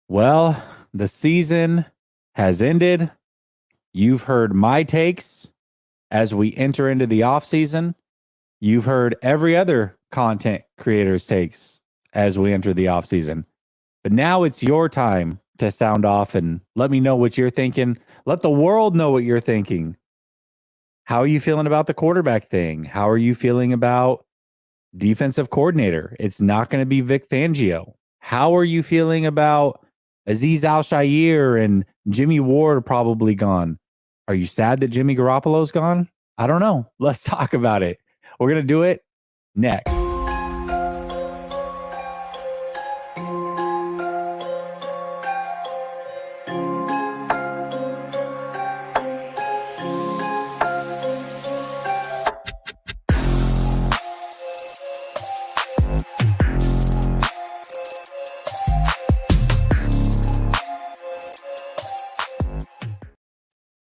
Well, the season has ended. You've heard my takes as we enter into the off season. You've heard every other content creator's takes as we enter the off season. But now it's your time to sound off and let me know what you're thinking. Let the world know what you're thinking. How are you feeling about the quarterback thing? How are you feeling about defensive coordinator? It's not going to be Vic Fangio. How are you feeling about Azeez Al-Shaair and Jimmy Ward are probably gone? Are you sad that Jimmy Garoppolo's gone? I don't know. Let's talk about it. We're going to do it next.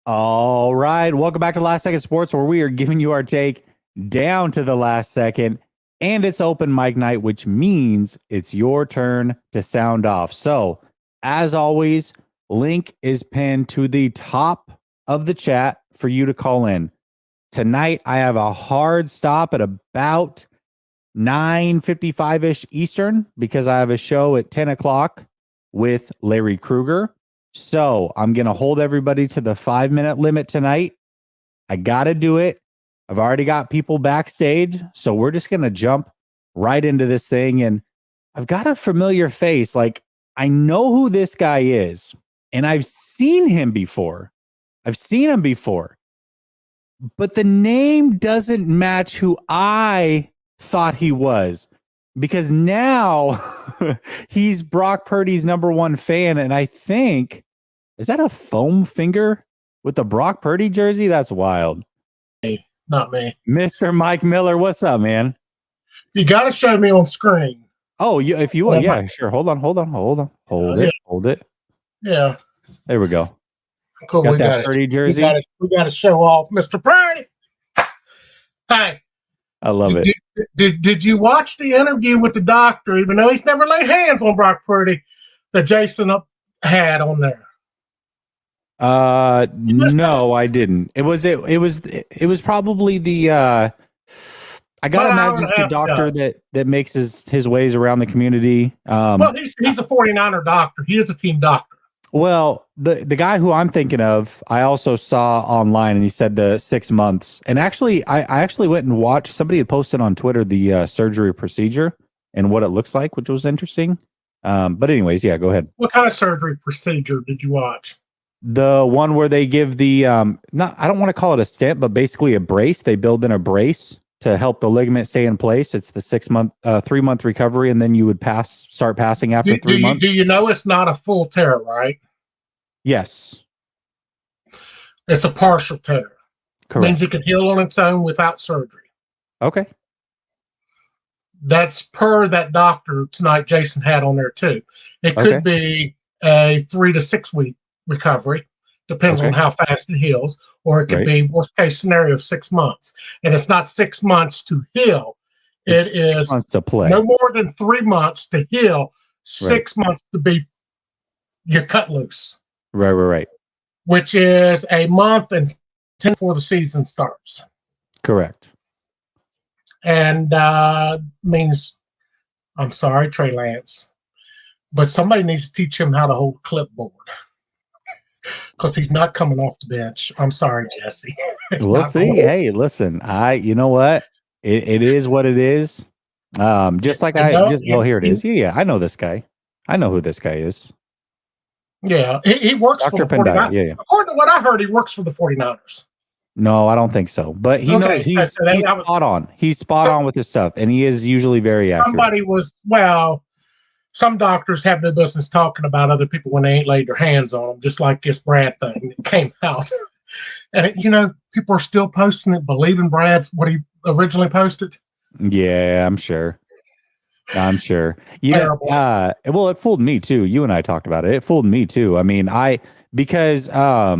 All right. Welcome back to Last Second Sports, where we are giving you our take down to the last second. And it's open mic night, which means it's your turn to sound off. So, as always, link is pinned to the top of the chat for you to call in. Tonight, I have a hard stop at about 9:55-ish Eastern because I have a show at 10 o'clock with Larry Krueger. So I'm going to hold everybody to the 5-minute limit tonight. I got to do it. I've already got people backstage. So we're just going to jump right into this thing. And I've got a familiar face. Like, I know who this guy is. And I've seen him before. But the name doesn't match who I thought he was. Because now he's Brock Purdy's #1 fan. And I think, is that a foam finger with the Brock Purdy jersey? That's wild. Hey, not me. Mr. Mike Miller, what's up, man? You got to show me on screen. Oh, if you want, yeah, sure. Hold on. Hold it. Yeah. There we go. Cool. Got that Purdy jersey. We got to show off Mr. Purdy. Hey. I love it. Did you watch the interview with the doctor, even though he's never laid hands on Brock Purdy, that Jason had on there? No, I didn't. It was probably the I gotta imagine it's the doctor that makes his ways around the community. Well, he's a 49er doctor. He is a team doctor. Well, the guy who I'm thinking of, I also saw online, and he said the 6 months. And actually, I actually went and watched. Somebody had posted on Twitter the surgery procedure and what it looks like, which was interesting. But anyways, yeah, go ahead. What kind of surgery procedure did you watch? The one where they give the I don't want to call it a stent, but basically a brace. They build in a brace to help the ligament stay in place. It's the 3-month recovery, and then you would start passing after 3 months. Do you know it's not a full tear, right? Yes. It's a partial tear. Correct. Means it can heal on its own without surgery. Okay. That's per that doctor tonight Jason had on there too. It could be a 3 to 6 week recovery, depends on how fast it heals, or it could be worst case scenario 6 months. And it's not 6 months to heal. It is 6 months to play. No more than 3 months to heal, 6 months to be you're cut loose. Right. Which is a month and 10 before the season starts. Correct. And means, I'm sorry, Trey Lance, but somebody needs to teach him how to hold a clipboard. Because he's not coming off the bench. I'm sorry, Jesse. We'll see. Hey, listen, you know what? It is what it is. Just like here it is. Yeah, I know this guy. I know who this guy is. Yeah, he works Dr. for the 49ers. Yeah. According to what I heard, he works for the 49ers. No, I don't think so. But he knows he's spot on. He's spot on with his stuff, and he is usually very accurate. Some doctors have no business talking about other people when they ain't laid their hands on them, just like this Brad thing that came out. And, people are still posting it, believing Brad's what he originally posted. Yeah, I'm sure. Well, it fooled me too. You and I talked about it. It fooled me too. I mean, because how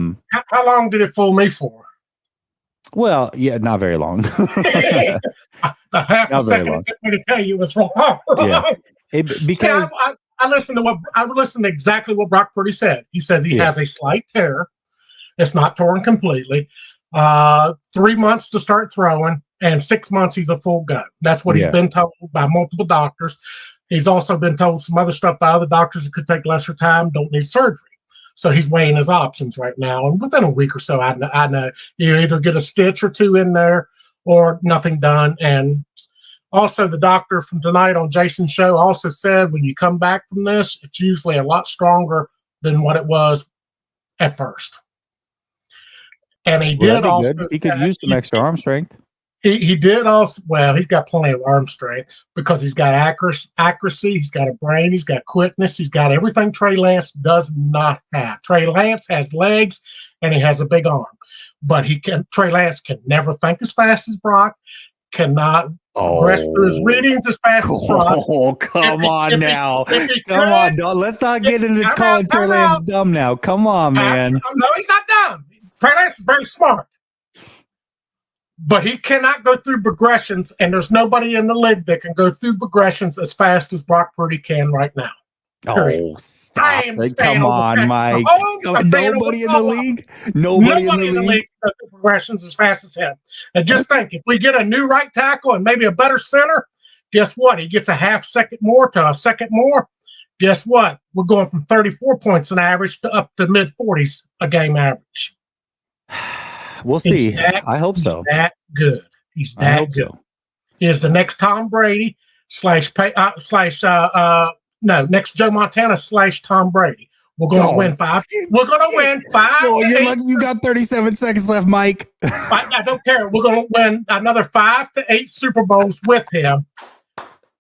long did it fool me for? Well, yeah, not very long. The half a second it took me to tell you was wrong. Yeah. Because I listened to exactly what Brock Purdy said. He says he has a slight tear. It's not torn completely. 3 months to start throwing, and 6 months he's a full go. That's what he's been told by multiple doctors. He's also been told some other stuff by other doctors. It could take lesser time, don't need surgery. So he's weighing his options right now. And within a week or so, I know you either get a stitch or two in there or nothing done. And also, the doctor from tonight on Jason's show also said when you come back from this, it's usually a lot stronger than what it was at first. And he did also. He could use some extra arm strength. He did also. Well, he's got plenty of arm strength because he's got accuracy. He's got a brain. He's got quickness. He's got everything Trey Lance does not have. Trey Lance has legs and he has a big arm, but Trey Lance can never think as fast as Brock. Cannot progress through his readings as fast as Brock. Oh, come on now. Come on, dog. Let's not get into calling Trey Lance dumb now. Come on, man. No, he's not dumb. Trey Lance is very smart. But he cannot go through progressions, and there's nobody in the league that can go through progressions as fast as Brock Purdy can right now. Period. Oh, stop. Come on, Mike. Nobody in the league? Nobody in the league can go through progressions as fast as him. And just think, if we get a new right tackle and maybe a better center, guess what? He gets a half second more to a second more. Guess what? We're going from 34 points an average to up to mid-40s a game average. We'll see. I hope so. He's that good. He's that good. So. He is the next Tom Brady next Joe Montana / Tom Brady. We're going to win 5. We're going to win 5. Oh, you're lucky you got 37 seconds left, Mike. I don't care. We're going to win another 5 to 8 Super Bowls with him.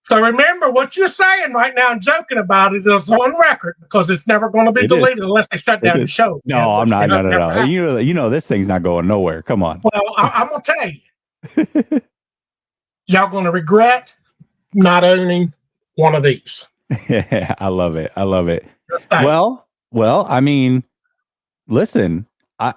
So remember what you're saying right now and joking about it is on record because it's never going to be deleted unless they shut down the show. No, I'm not. No. You know this thing's not going nowhere. Come on. Well, I'm going to tell you. Y'all going to regret not owning one of these. Yeah, I love it. Well, I mean, listen, I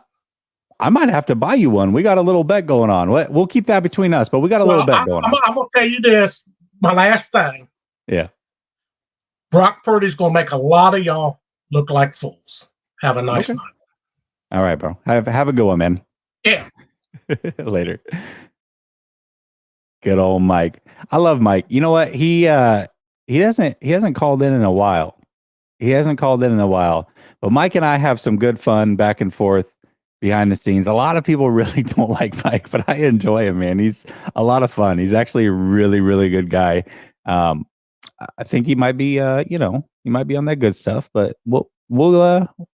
might have to buy you one. We got a little bet going on. We'll keep that between us, but we got a little bet going on. I'm going to tell you this. My last thing. Yeah. Brock Purdy's going to make a lot of y'all look like fools. Have a nice night. All right, bro. Have a good one, man. Yeah. Later. Good old Mike. I love Mike. You know what? He hasn't called in a while. But Mike and I have some good fun back and forth behind the scenes. A lot of people really don't like Mike, but I enjoy him, man. He's a lot of fun. He's actually a really, really good guy. I think he might be, he might be on that good stuff, but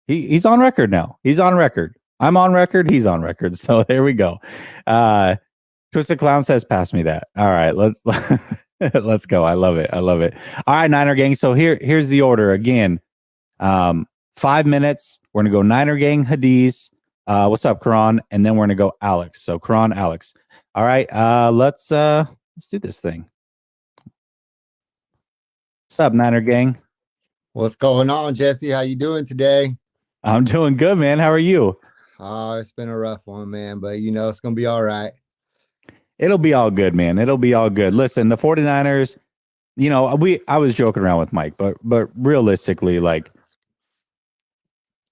he's on record now. He's on record. I'm on record. He's on record. So there we go. Twisted Clown says, pass me that. All right, let's go. I love it. All right, Niner gang. So here's the order again. 5 minutes. We're going to go Niner gang, Hadiz. What's up, Karan? And then we're going to go Alex. So Karan, Alex. All right, let's do this thing. What's up, Niner gang? What's going on, Jesse? How you doing today? I'm doing good, man. How are you? It's been a rough one, man, but it's going to be all right. It'll be all good, man. It'll be all good. Listen, the 49ers, I was joking around with Mike, but realistically, like,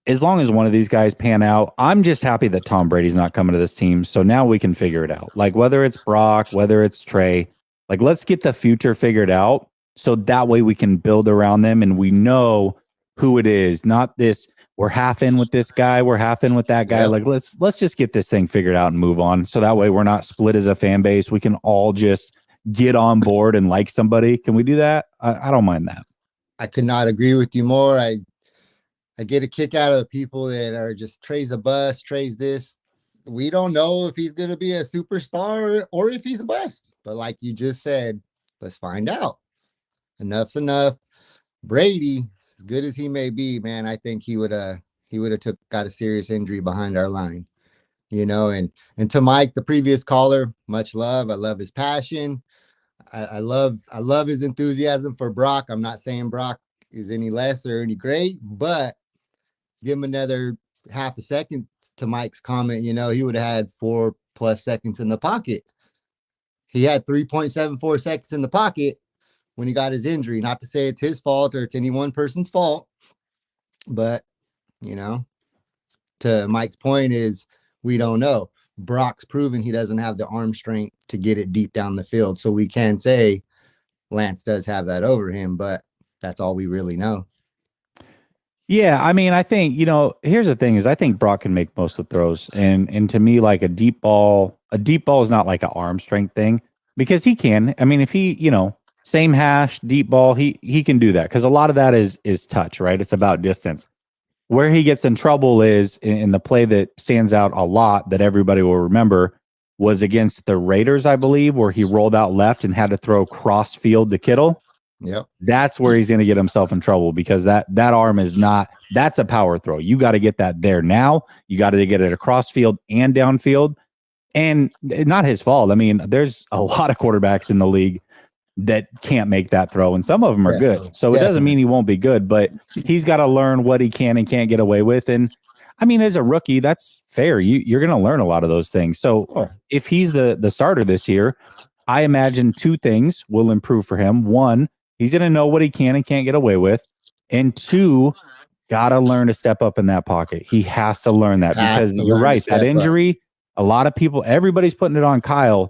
as long as one of these guys pan out, I'm just happy that Tom Brady's not coming to this team. So now we can figure it out. Like, whether it's Brock, whether it's Trey, like, let's get the future figured out. So that way we can build around them and we know who it is. Not this, we're half in with this guy, we're half in with that guy. Yep. Like, let's just get this thing figured out and move on. So that way we're not split as a fan base. We can all just get on board and like somebody. Can we do that? I don't mind that. I could not agree with you more. I get a kick out of the people that are just Trey's a bust, Trey's this. We don't know if he's going to be a superstar or if he's a bust. But like you just said, let's find out. Enough's enough. Brady, as good as he may be, man, I think he would have got a serious injury behind our line. And to Mike, the previous caller, much love. I love his passion. I love his enthusiasm for Brock. I'm not saying Brock is any less or any great, but give him another half a second to Mike's comment, he would have had 4+ seconds in the pocket. He had 3.74 seconds in the pocket when he got his injury. Not to say it's his fault or it's any one person's fault, but, you know, to Mike's point is we don't know. Brock's proven he doesn't have the arm strength to get it deep down the field. So we can say Lance does have that over him, but that's all we really know. Yeah, I mean, I think, here's the thing is I think Brock can make most of the throws. And to me, like a deep ball is not like an arm strength thing because he can. I mean, if he, same hash, deep ball, he can do that because a lot of that is touch, right? It's about distance. Where he gets in trouble is in the play that stands out a lot that everybody will remember was against the Raiders, I believe, where he rolled out left and had to throw cross field to Kittle. Yep. That's where he's going to get himself in trouble because that arm is not, that's a power throw. You got to get that there now. You got to get it across field and downfield. And not his fault. I mean, there's a lot of quarterbacks in the league that can't make that throw, and some of them are good. So it doesn't mean he won't be good, but he's got to learn what he can and can't get away with. And I mean, as a rookie, that's fair. You're going to learn a lot of those things. So if he's the starter this year, I imagine two things will improve for him. One, he's going to know what he can and can't get away with. And two, got to learn to step up in that pocket. He has to learn that because you're right. That injury, a lot of people, everybody's putting it on Kyle.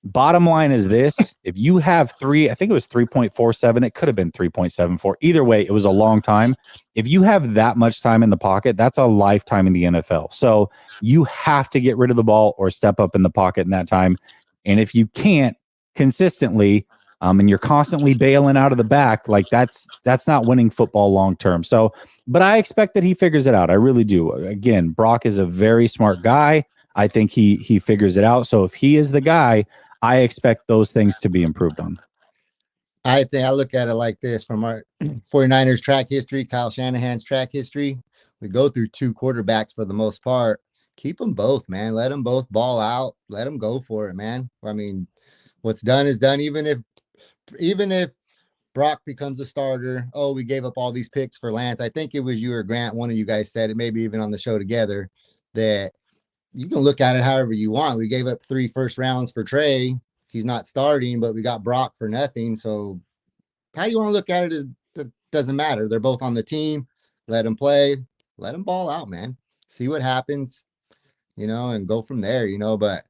Bottom line is this. If you have I think it was 3.47. It could have been 3.74. Either way, it was a long time. If you have that much time in the pocket, that's a lifetime in the NFL. So you have to get rid of the ball or step up in the pocket in that time. And if you can't consistently, and you're constantly bailing out of the back, like that's not winning football long term. So, but I expect that he figures it out. I really do. Again, Brock is a very smart guy. I think he figures it out. So if he is the guy, I expect those things to be improved on. I think I look at it like this from our 49ers track history, Kyle Shanahan's track history. We go through two quarterbacks for the most part. Keep them both, man. Let them both ball out. Let them go for it, man. I mean, what's done is done. Even if Brock becomes a starter, we gave up all these picks for Lance. I think it was you or Grant, one of you guys said it, maybe even on the show together, that you can look at it however you want. We gave up 3 first rounds for Trey. He's not starting, but we got Brock for nothing. So how you want to look at it is that doesn't matter. They're both on the team. Let them play. Let them ball out, man. See what happens, and go from there, But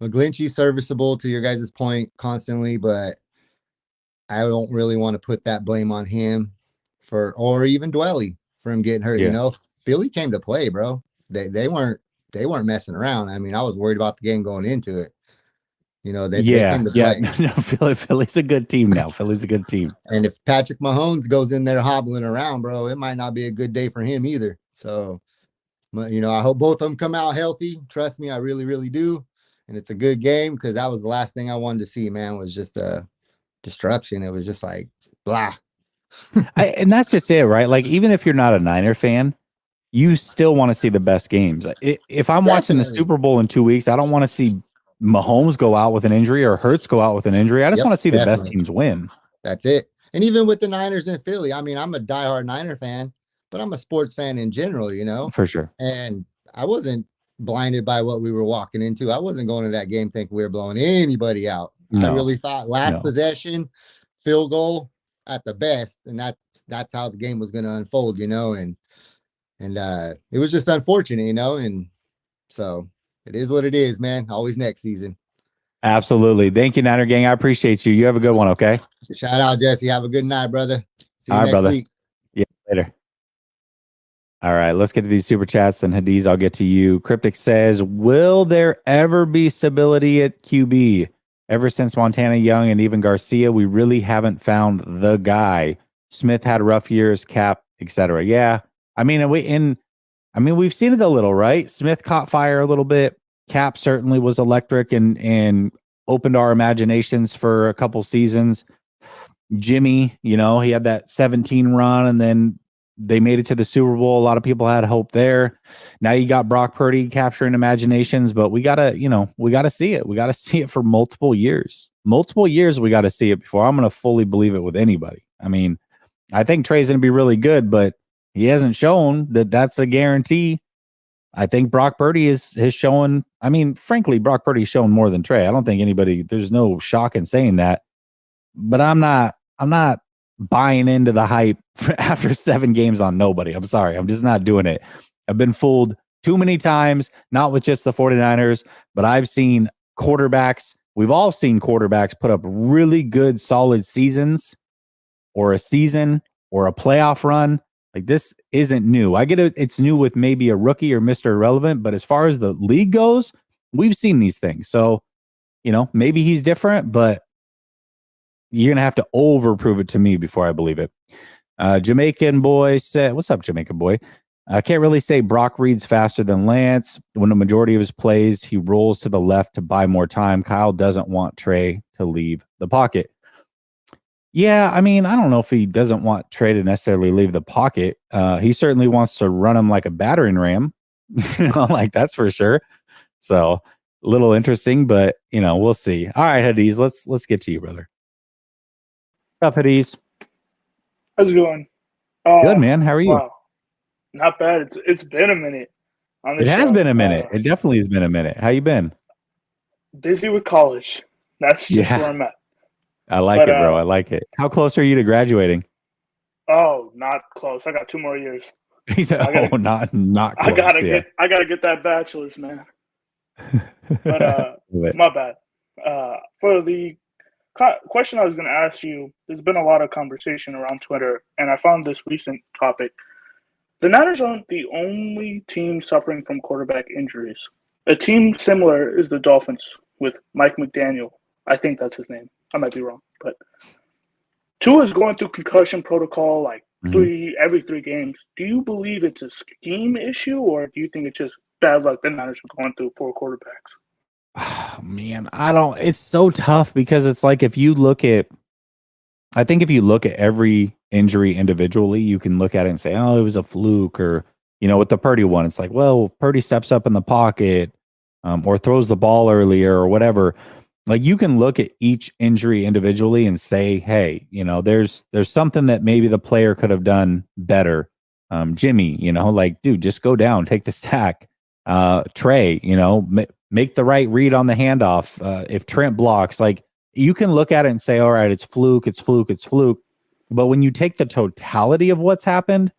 McGlinchey's serviceable to your guys' point constantly, but I don't really want to put that blame on him or even Dwelly for him getting hurt. Yeah. Philly came to play, bro. They weren't messing around. I mean, I was worried about the game going into it. They came to play. No, Philly's a good team now. Philly's a good team. And if Patrick Mahomes goes in there hobbling around, bro, it might not be a good day for him either. So, I hope both of them come out healthy. Trust me, I really, really do. And it's a good game because that was the last thing I wanted to see, man, was just destruction. It was just like, blah. And that's just it, right? Like, even if you're not a Niner fan, you still want to see the best games. If I'm watching the Super Bowl in 2 weeks, I don't want to see Mahomes go out with an injury or Hurts go out with an injury. I just want to see the best teams win. That's it. And even with the Niners in Philly, I mean, I'm a diehard Niner fan, but I'm a sports fan in general, For sure. And I wasn't blinded by what we were walking into. I wasn't going to that game thinking we were blowing anybody out. No, I really thought last possession, field goal at the best, and that's how the game was going to unfold, and it was just unfortunate, and so it is what it is, man. Always next season. Absolutely. Thank you, Niner Gang. I appreciate you. You have a good one, okay? Shout out, Jesse. Have a good night, brother. See you next week. Yeah, later. All right, let's get to these super chats. Then Hadiz, I'll get to you. Cryptic says, will there ever be stability at QB? Ever since Montana Young and even Garcia, we really haven't found the guy. Smith had rough years, Cap, etc. Yeah, I mean, we've seen it a little, right? Smith caught fire a little bit. Cap certainly was electric and opened our imaginations for a couple seasons. Jimmy, he had that 17 run, and then they made it to the Super Bowl. A lot of people had hope there. Now you got Brock Purdy capturing imaginations, but we gotta see it. We gotta see it for multiple years. We gotta see it before I'm gonna fully believe it with anybody. I mean, I think Trey's gonna be really good, but he hasn't shown that that's a guarantee. I think Brock Purdy has shown. I mean, frankly, Brock Purdy's shown more than Trey. I don't think there's no shock in saying that. but I'm not buying into the hype after 7 games on nobody. I'm sorry. I'm just not doing it. I've been fooled too many times, not with just the 49ers, but I've seen quarterbacks. We've all seen quarterbacks put up really good, solid seasons or a season or a playoff run. Like, this isn't new. I get it. It's new with maybe a rookie or Mr. Irrelevant, but as far as the league goes, we've seen these things. So, maybe he's different, but you're going to have to overprove it to me before I believe it. Jamaican boy said, what's up, Jamaican boy? I can't really say Brock reads faster than Lance. When the majority of his plays, he rolls to the left to buy more time. Kyle doesn't want Trey to leave the pocket. Yeah, I mean, I don't know if he doesn't want Trey to necessarily leave the pocket. He certainly wants to run him like a battering ram. Like, that's for sure. So, a little interesting, but, we'll see. All right, Hadiz, let's get to you, brother. What's up, Hadiz? How's it going? Good, man. How are you? Wow. Not bad. It's been a minute. It has been a minute. It definitely has been a minute. How you been? Busy with college. That's just where I'm at. I like it, bro. I like it. How close are you to graduating? Oh, not close. I got 2 more years. He said, not close. I gotta get that bachelor's, man. But my bad. For the question I was going to ask you, there's been a lot of conversation around Twitter, and I found this recent topic. The Niners aren't the only team suffering from quarterback injuries. A team similar is the Dolphins with Mike McDaniel. I think that's his name. I might be wrong. But Tua is going through concussion protocol like every 3 games. Do you believe it's a scheme issue, or do you think it's just bad luck the Niners are going through 4 quarterbacks? Oh, man, it's so tough because it's like if you look at every injury individually, you can look at it and say, oh, it was a fluke, or, with the Purdy one, it's like, well, Purdy steps up in the pocket or throws the ball earlier or whatever. Like, you can look at each injury individually and say, hey, there's something that maybe the player could have done better. Jimmy, like, dude, just go down, take the sack. Trey, make the right read on the handoff. If Trent blocks, like, you can look at it and say, all right, it's fluke. But when you take the totality of what's happened,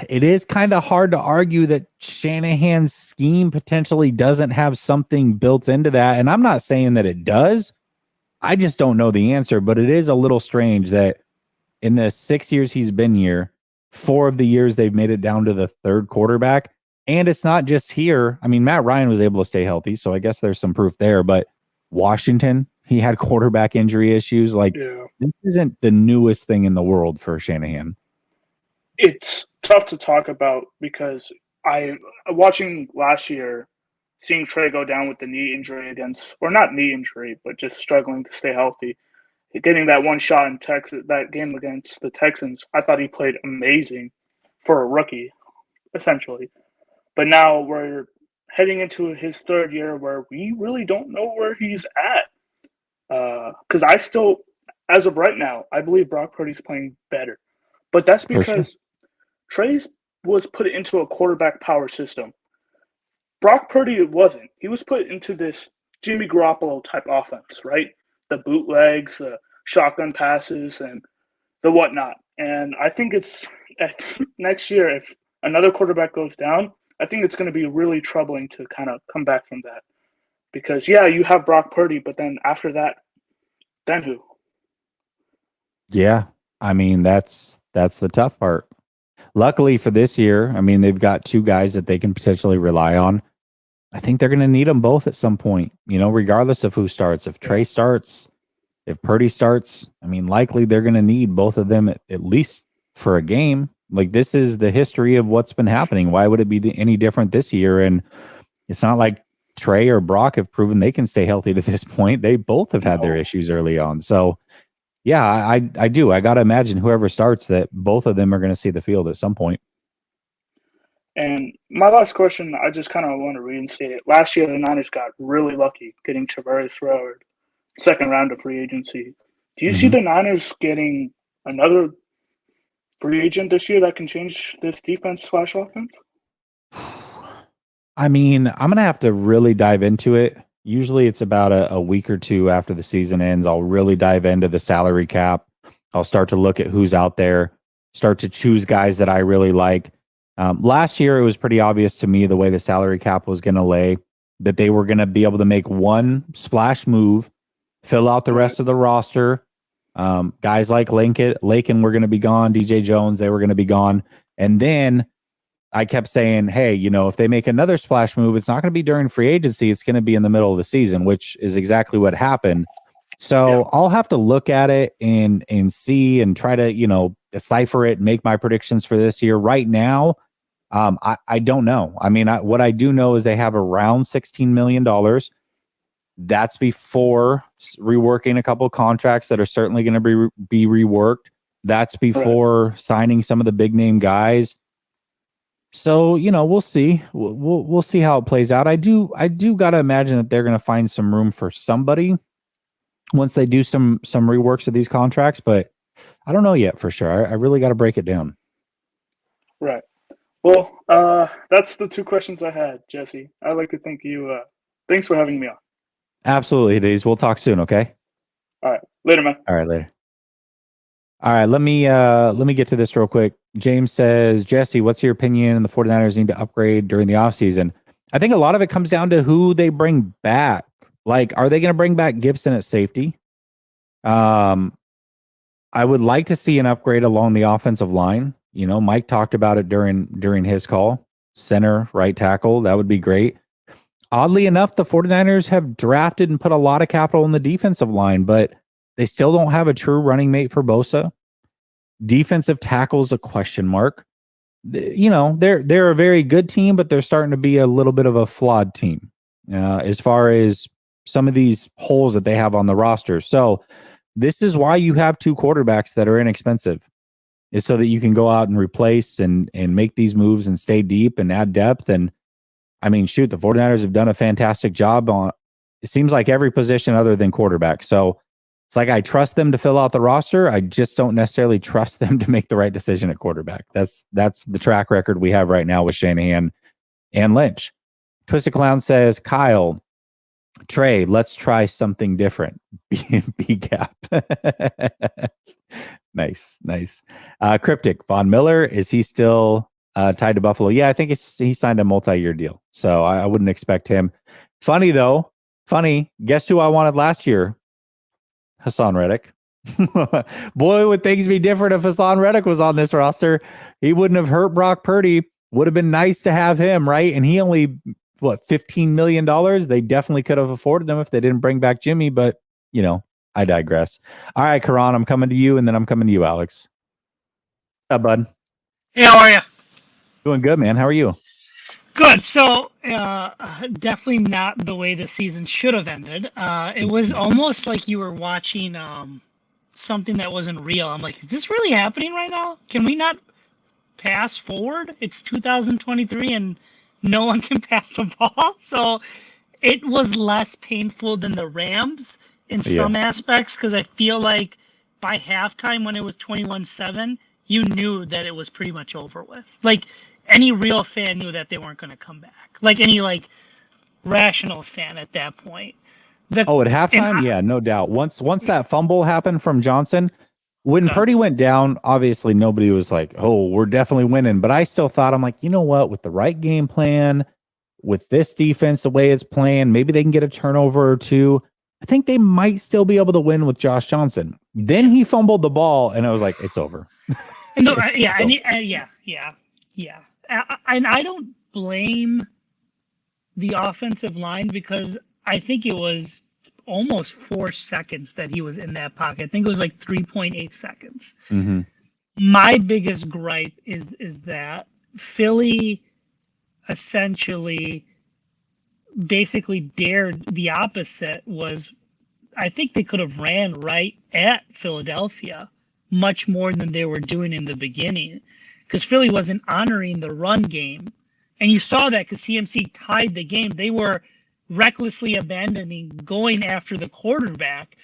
it is kind of hard to argue that Shanahan's scheme potentially doesn't have something built into that. And I'm not saying that it does. I just don't know the answer, but it is a little strange that in the 6 years he's been here, 4 of the years they've made it down to the 3rd quarterback. And it's not just here. I mean, Matt Ryan was able to stay healthy, so I guess there's some proof there. But Washington, he had quarterback injury issues. Like, This isn't the newest thing in the world for Shanahan. It's tough to talk about because watching last year, seeing Trey go down with the knee injury or not knee injury, but just struggling to stay healthy, getting that one shot in Texas, that game against the Texans, I thought he played amazing for a rookie, essentially. But now we're heading into his 3rd year where we really don't know where he's at. Because I still, as of right now, I believe Brock Purdy's playing better. But that's because Trey's was put into a quarterback power system. Brock Purdy wasn't. He was put into this Jimmy Garoppolo type offense, right? The bootlegs, the shotgun passes, and the whatnot. And I think next year, if another quarterback goes down, I think it's going to be really troubling to kind of come back from that. Because, you have Brock Purdy, but then after that, then who? Yeah, I mean, that's the tough part. Luckily for this year, I mean, they've got 2 guys that they can potentially rely on. I think they're going to need them both at some point, regardless of who starts. If Trey starts, if Purdy starts, I mean, likely they're going to need both of them at least for a game. Like, this is the history of what's been happening. Why would it be any different this year? And it's not like Trey or Brock have proven they can stay healthy to this point. They both have had their issues early on. So, yeah, I do. I got to imagine whoever starts that both of them are going to see the field at some point. And my last question, I just kind of want to reinstate it. Last year, the Niners got really lucky getting Travaris Rowe, 2nd round of free agency. Do you see the Niners getting another free agent this year that can change this defense/offense? I mean, I'm going to have to really dive into it. Usually it's about a week or two after the season ends. I'll really dive into the salary cap. I'll start to look at who's out there, start to choose guys that I really like. Last year, it was pretty obvious to me the way the salary cap was going to lay, that they were going to be able to make one splash move, fill out the rest of the roster. Guys like Lakin were going to be gone. DJ Jones, they were going to be gone. And then I kept saying, hey, if they make another splash move, it's not going to be during free agency. It's going to be in the middle of the season, which is exactly what happened. So I'll have to look at it and see and try to, decipher it, make my predictions for this year. Right now, I don't know. I mean, what I do know is they have around $16 million. That's before reworking a couple of contracts that are certainly going to be reworked. That's before signing some of the big name guys. So, we'll see. We'll see how it plays out. I do got to imagine that they're going to find some room for somebody once they do some reworks of these contracts, but I don't know yet for sure. I really got to break it down. Right. Well, that's the two questions I had, Jesse. I'd like to thank you. Thanks for having me on. Absolutely, Days. We'll talk soon, okay? All right. Later, man. All right, later. All right, let me get to this real quick. James says, Jesse, what's your opinion? The 49ers need to upgrade during the offseason. I think a lot of it comes down to who they bring back. Like, are they going to bring back Gibson at safety? I would like to see an upgrade along the offensive line. Mike talked about it during his call. Center, right tackle, that would be great. Oddly enough, the 49ers have drafted and put a lot of capital in the defensive line, but they still don't have a true running mate for Bosa. Defensive tackle's a question mark. They're a very good team, but they're starting to be a little bit of a flawed team as far as some of these holes that they have on the roster. So this is why you have two quarterbacks that are inexpensive, is so that you can go out and replace and make these moves and stay deep and add depth. And I mean, shoot, the 49ers have done a fantastic job on, it seems like, every position other than quarterback. So it's like, I trust them to fill out the roster. I just don't necessarily trust them to make the right decision at quarterback. That's the track record we have right now with Shanahan and Lynch. Twisted Clown says, Kyle, Trey, let's try something different. B gap. Nice. Cryptic, Von Miller, is he still tied to Buffalo? Yeah, I think he signed a multi-year deal, so I wouldn't expect him. Funny, guess who I wanted last year? Hassan Reddick. Boy, would things be different if Hassan Reddick was on this roster. He wouldn't have hurt Brock Purdy. Would have been nice to have him, right? And he only, $15 million? They definitely could have afforded him if they didn't bring back Jimmy, but, I digress. All right, Karan, I'm coming to you, and then I'm coming to you, Alex. What's up, bud? Hey, how are you? Doing good, man. How are you? Good. So, definitely not the way the season should have ended. It was almost like you were watching something that wasn't real. I'm like, is this really happening right now? Can we not pass forward? It's 2023, and no one can pass the ball. So it was less painful than the Rams in some aspects, because I feel like by halftime when it was 21-7, you knew that it was pretty much over with. Like, any real fan knew that they weren't going to come back. Like, any rational fan at that point. At halftime? Yeah, no doubt. Once that fumble happened from Johnson, when Purdy went down, obviously nobody was like, oh, we're definitely winning. But I still thought, I'm like, you know what? With the right game plan, with this defense, the way it's playing, maybe they can get a turnover or two. I think they might still be able to win with Josh Johnson. Then he fumbled the ball, and I was like, it's over. And I don't blame the offensive line, because I think it was almost 4 seconds that he was in that pocket. I think it was 3.8 seconds. Mm-hmm. My biggest gripe is that Philly essentially basically dared the opposite. Was, I think they could have ran right at Philadelphia much more than they were doing in the beginning, because Philly wasn't honoring the run game. And you saw that because CMC tied the game. They were recklessly abandoning going after the quarterback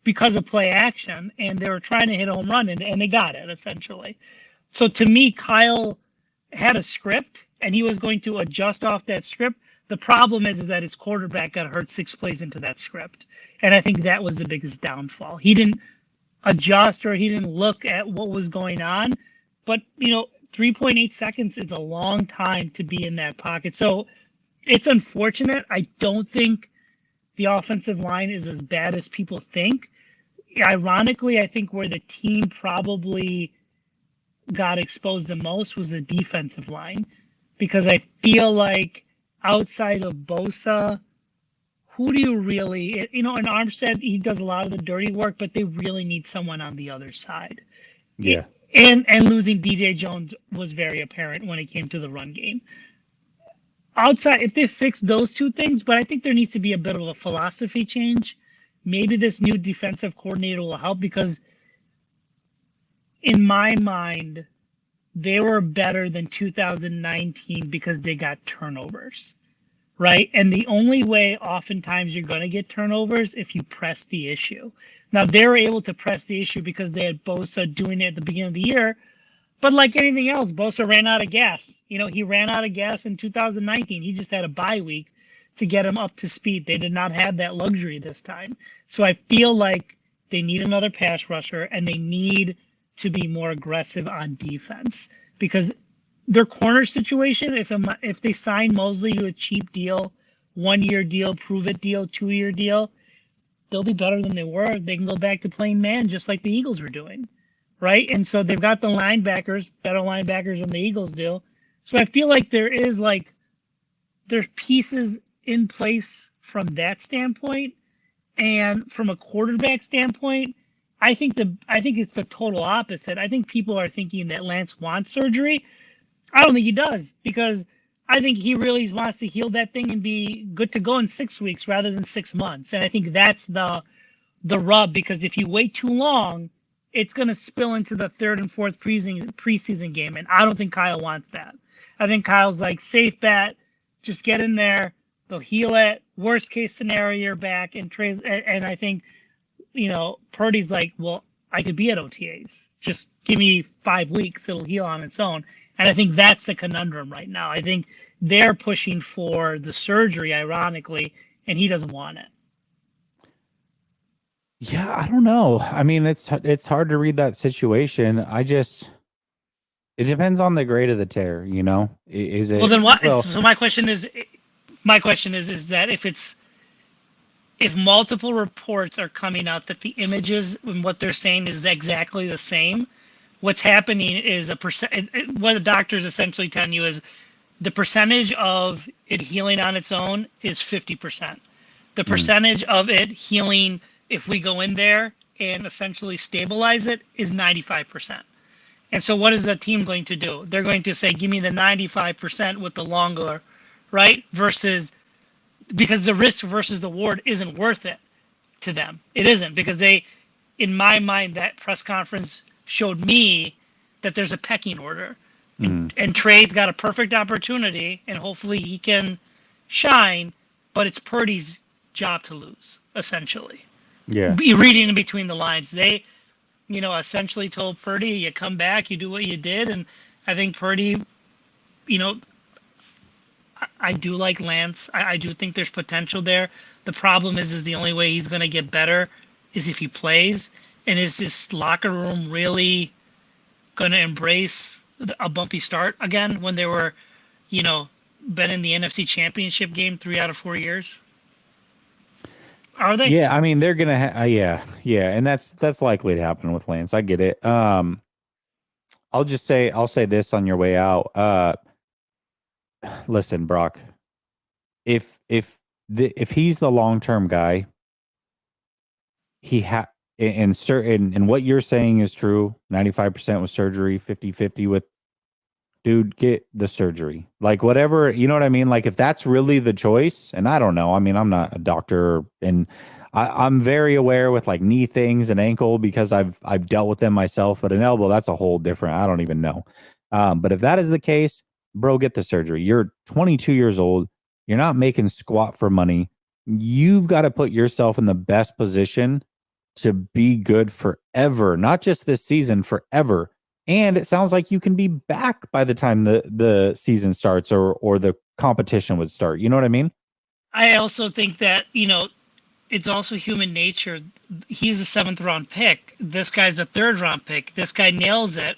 because of play action, and they were trying to hit a home run, and they got it, essentially. So to me, Kyle had a script, and he was going to adjust off that script, The problem is that his quarterback got hurt 6 plays into that script. And I think that was the biggest downfall. He didn't adjust or he didn't look at what was going on. But, 3.8 seconds is a long time to be in that pocket. So it's unfortunate. I don't think the offensive line is as bad as people think. Ironically, I think where the team probably got exposed the most was the defensive line, because I feel like outside of Bosa, who do you really, and Armstead, he does a lot of the dirty work, but they really need someone on the other side. Yeah. And losing DJ Jones was very apparent when it came to the run game. Outside, if they fix those two things, but I think there needs to be a bit of a philosophy change. Maybe this new defensive coordinator will help, because in my mind, they were better than 2019 because they got turnovers, right? And the only way oftentimes you're going to get turnovers if you press the issue. Now, they were able to press the issue because they had Bosa doing it at the beginning of the year. But like anything else, Bosa ran out of gas. He ran out of gas in 2019. He just had a bye week to get him up to speed. They did not have that luxury this time. So I feel like they need another pass rusher, and they need to be more aggressive on defense, because their corner situation, if they sign Mosley to a cheap deal, 1-year deal, prove it deal, 2-year deal, they'll be better than they were. They can go back to playing man just like the Eagles were doing, right? And so they've got the linebackers, better linebackers than the Eagles do. So I feel like there's pieces in place from that standpoint. And from a quarterback standpoint, I think it's the total opposite. I think people are thinking that Lance wants surgery. I don't think he does, because I think he really wants to heal that thing and be good to go in 6 weeks rather than 6 months. And I think that's the rub, because if you wait too long, it's going to spill into the 3rd and 4th preseason game. And I don't think Kyle wants that. I think Kyle's like, safe bet, just get in there. They'll heal it. Worst case scenario, you're back. And I think, Purdy's like, well, I could be at OTAs. Just give me 5 weeks. It'll heal on its own. And I think that's the conundrum right now. I think they're pushing for the surgery, ironically, and he doesn't want it. Yeah, I don't know. I mean, it's hard to read that situation. It depends on the grade of the tear, Is it? Well, then what? So my question is that if multiple reports are coming out that the images and what they're saying is exactly the same, what's happening is what the doctor's essentially telling you is the percentage of it healing on its own is 50%. The percentage of it healing if we go in there and essentially stabilize it is 95%. And so what is the team going to do? They're going to say, give me the 95% with the longer, right? Because the risk versus the reward isn't worth it to them. It isn't, because in my mind, that press conference showed me that there's a pecking order. And Trey's got a perfect opportunity, and hopefully he can shine, but it's Purdy's job to lose, essentially. Yeah. Be reading in between the lines. They, essentially told Purdy, you come back, you do what you did. And I think Purdy, I do like Lance. I do think there's potential there. The problem is the only way he's going to get better is if he plays. And is this locker room really going to embrace a bumpy start again when they were, been in the NFC Championship game 3 out of 4 years? Are they? Yeah, I mean, they're going to yeah, and that's likely to happen with Lance. I get it. I'll say this on your way out. Listen, Brock, if he's the long-term guy, and what you're saying is true, 95% with surgery, 50-50 with, dude, get the surgery. Like, whatever, you know what I mean? Like, if that's really the choice, and I don't know, I mean, I'm not a doctor, and I'm very aware with like knee things and ankle because I've dealt with them myself, but an elbow, that's a whole different, I don't even know. But if that is the case, bro, get the surgery. You're 22 years old. You're not making squat for money. You've got to put yourself in the best position to be good forever, not just this season, forever. And it sounds like you can be back by the time the season starts or the competition would start. You know what I mean? I also think that, it's also human nature. He's a 7th-round pick. This guy's a 3rd-round pick. This guy nails it.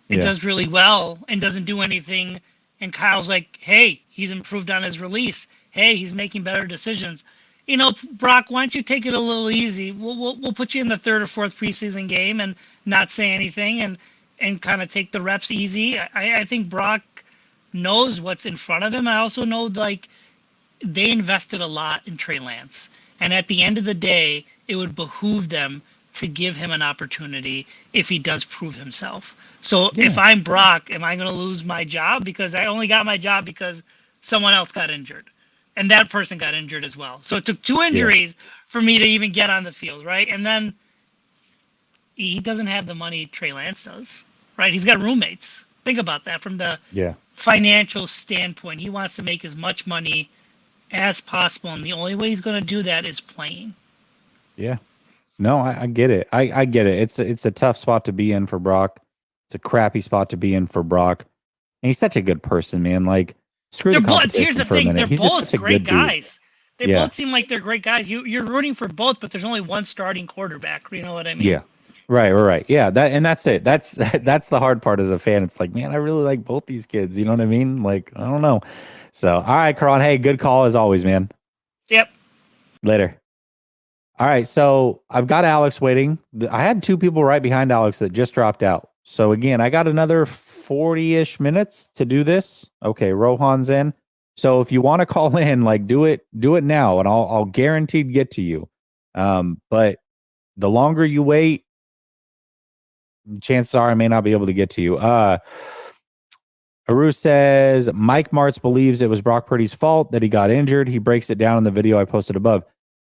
It does really well and doesn't do anything. And Kyle's like, hey, he's improved on his release. Hey, he's making better decisions. Brock, why don't you take it a little easy? We'll put you in the 3rd or 4th preseason game and not say anything and kind of take the reps easy. I think Brock knows what's in front of him. I also know, like, they invested a lot in Trey Lance. And at the end of the day, it would behoove them to give him an opportunity if he does prove himself. So if I'm Brock, am I going to lose my job? Because I only got my job because someone else got injured. And that person got injured as well. So it took 2 injuries for me to even get on the field, right? And then he doesn't have the money Trey Lance does, right? He's got roommates. Think about that from the financial standpoint. He wants to make as much money as possible, and the only way he's going to do that is playing. Yeah. No, I get it. I get it. It's a tough spot to be in for Brock. It's a crappy spot to be in for Brock. And he's such a good person, man. Like, screw the competition. Here's the for a thing. minute. They're He's both great guys. They Yeah. both seem like they're great guys. You're rooting for both, but there's only one starting quarterback. You know what I mean? Yeah. Right. Yeah. That's it. That's the hard part as a fan. It's like, man, I really like both these kids. You know what I mean? Like, I don't know. So, all right, Karan. Hey, good call as always, man. Yep. Later. All right. So I've got Alex waiting. I had 2 people right behind Alex that just dropped out. So again, I got another 40-ish minutes to do this. Okay. Rohan's in. So if you want to call in, like, do it now, and I'll guaranteed get to you. But the longer you wait, chances are I may not be able to get to you. Aru says Mike Martz believes it was Brock Purdy's fault that he got injured. He breaks it down in the video I posted above.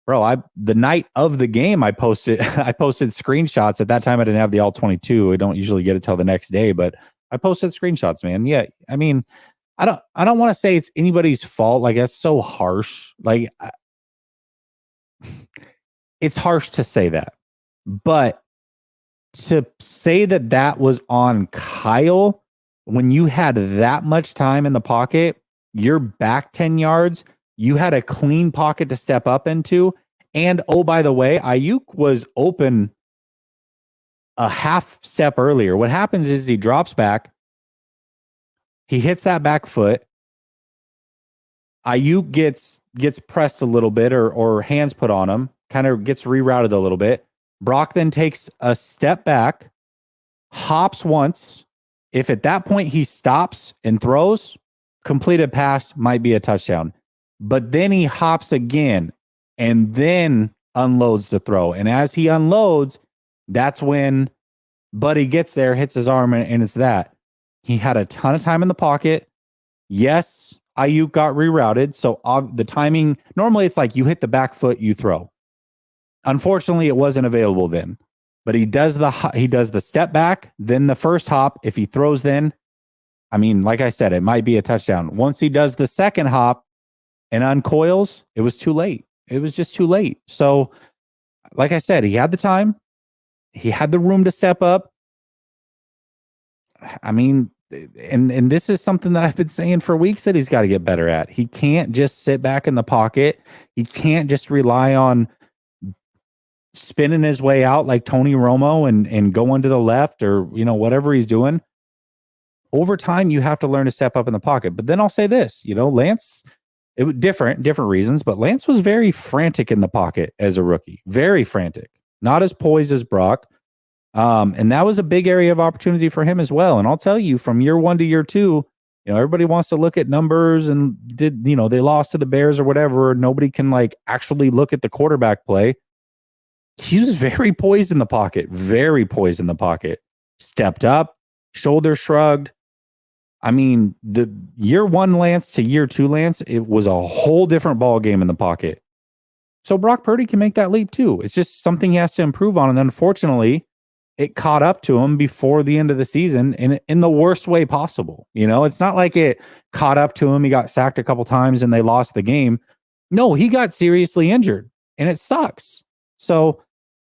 Bro, the night of the game I posted screenshots. At that time I didn't have the all 22. I don't usually get it till the next day, but I posted screenshots, man. Yeah, I mean, I don't want to say it's anybody's fault. Like, that's so harsh. Like, it's harsh to say that. But to say that was on Kyle when you had that much time in the pocket, you're back 10 yards, you had a clean pocket to step up into. And oh, by the way, Ayuk was open a half step earlier. What happens is he drops back, he hits that back foot. Ayuk gets pressed a little bit or hands put on him, kind of gets rerouted a little bit. Brock then takes a step back, hops once. If at that point he stops and throws, completed pass might be a touchdown. But then he hops again and then unloads the throw. And as he unloads, that's when Buddy gets there, hits his arm, and it's that. He had a ton of time in the pocket. Yes, Ayuk got rerouted. So the timing, normally it's like you hit the back foot, you throw. Unfortunately, it wasn't available then. But he does the step back, then the first hop. If he throws then, I mean, like I said, it might be a touchdown. Once he does the second hop and uncoils, it was too late. It was just too late. So, like I said, he had the time. He had the room to step up. I mean, and this is something that I've been saying for weeks that he's got to get better at. He can't just sit back in the pocket. He can't just rely on spinning his way out like Tony Romo and going to the left or, whatever he's doing. Over time, you have to learn to step up in the pocket. But then I'll say this, Lance, it was different reasons, but Lance was very frantic in the pocket as a rookie. Very frantic. Not as poised as Brock. And that was a big area of opportunity for him as well. And I'll tell you, from year 1 to year 2, everybody wants to look at numbers and they lost to the Bears or whatever. Nobody can actually look at the quarterback play. He was very poised in the pocket, stepped up, shoulder shrugged. I mean, the year 1 Lance to year 2 Lance, it was a whole different ball game in the pocket. So Brock Purdy can make that leap too. It's just something he has to improve on. And unfortunately, it caught up to him before the end of the season in the worst way possible. It's not like it caught up to him. He got sacked a couple times and they lost the game. No, he got seriously injured and it sucks. So,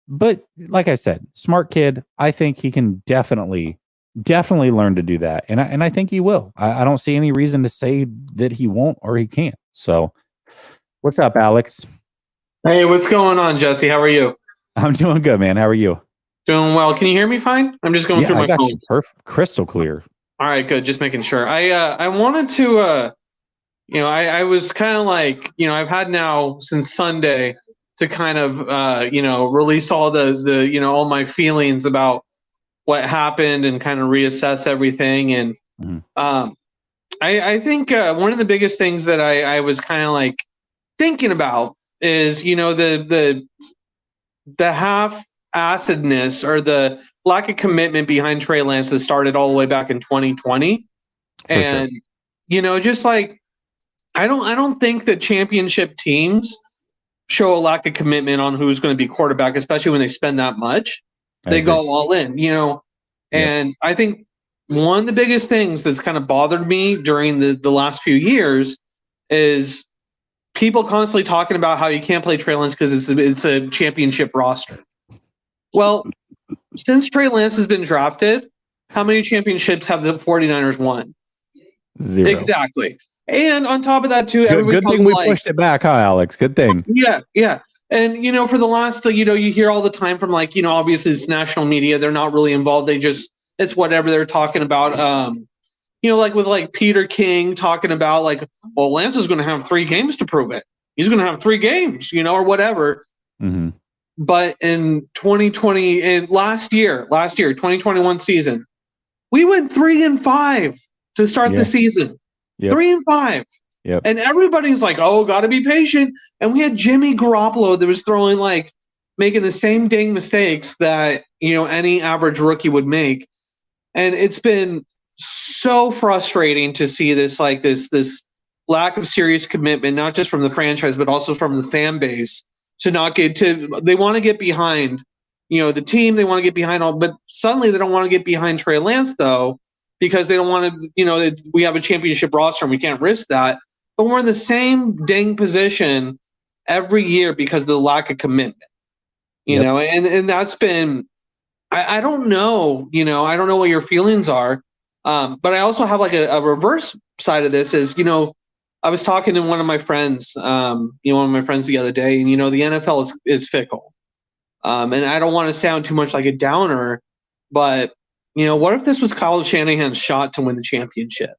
but like I said, smart kid, I think he can definitely definitely learn to do that. And I think he will. I don't see any reason to say that he won't or he can't. So what's up, Alex? Hey, what's going on, Jesse? How are you? I'm doing good, man. How are you? Doing well. Can you hear me fine? I'm just going through my I got phone. you perfect, crystal clear. All right, good. Just making sure. I wanted to I was kind of like, I've had now since Sunday to kind of release all the all my feelings about what happened and kind of reassess everything. And I think one of the biggest things that I was kind of like thinking about is the half-assedness or the lack of commitment behind Trey Lance that started all the way back in 2020. And just like I don't think that championship teams show a lack of commitment on who's going to be quarterback, especially when they spend that much. They go all in, and I think one of the biggest things that's kind of bothered me during the last few years is people constantly talking about how you can't play Trey Lance because it's a championship roster. Well, since Trey Lance has been drafted, how many championships have the 49ers won? 0. Exactly. And on top of that, too, good thing we pushed it back, huh, Alex? Good thing. Yeah. And, for the last, you hear all the time from obviously it's national media. They're not really involved. It's whatever they're talking about. With Peter King talking about well, Lance is going to have 3 games to prove it. He's going to have 3 games, or whatever. Mm-hmm. But in 2020 and last year, 2021 season, we went 3-5 to start the season. 3-5. Yep. And everybody's like, oh, got to be patient. And we had Jimmy Garoppolo that was throwing making the same dang mistakes that, any average rookie would make. And it's been so frustrating to see this this lack of serious commitment, not just from the franchise, but also from the fan base to not get to, they want to get behind, the team, they want to get behind all, but suddenly they don't want to get behind Trey Lance though, because they don't want to, we have a championship roster and we can't risk that. But we're in the same dang position every year because of the lack of commitment, and that's been, I don't know, I don't know what your feelings are. But I also have a reverse side of this is, I was talking to one of my friends, the other day, and, the NFL is fickle. And I don't want to sound too much like a downer, but, what if this was Kyle Shanahan's shot to win the championship?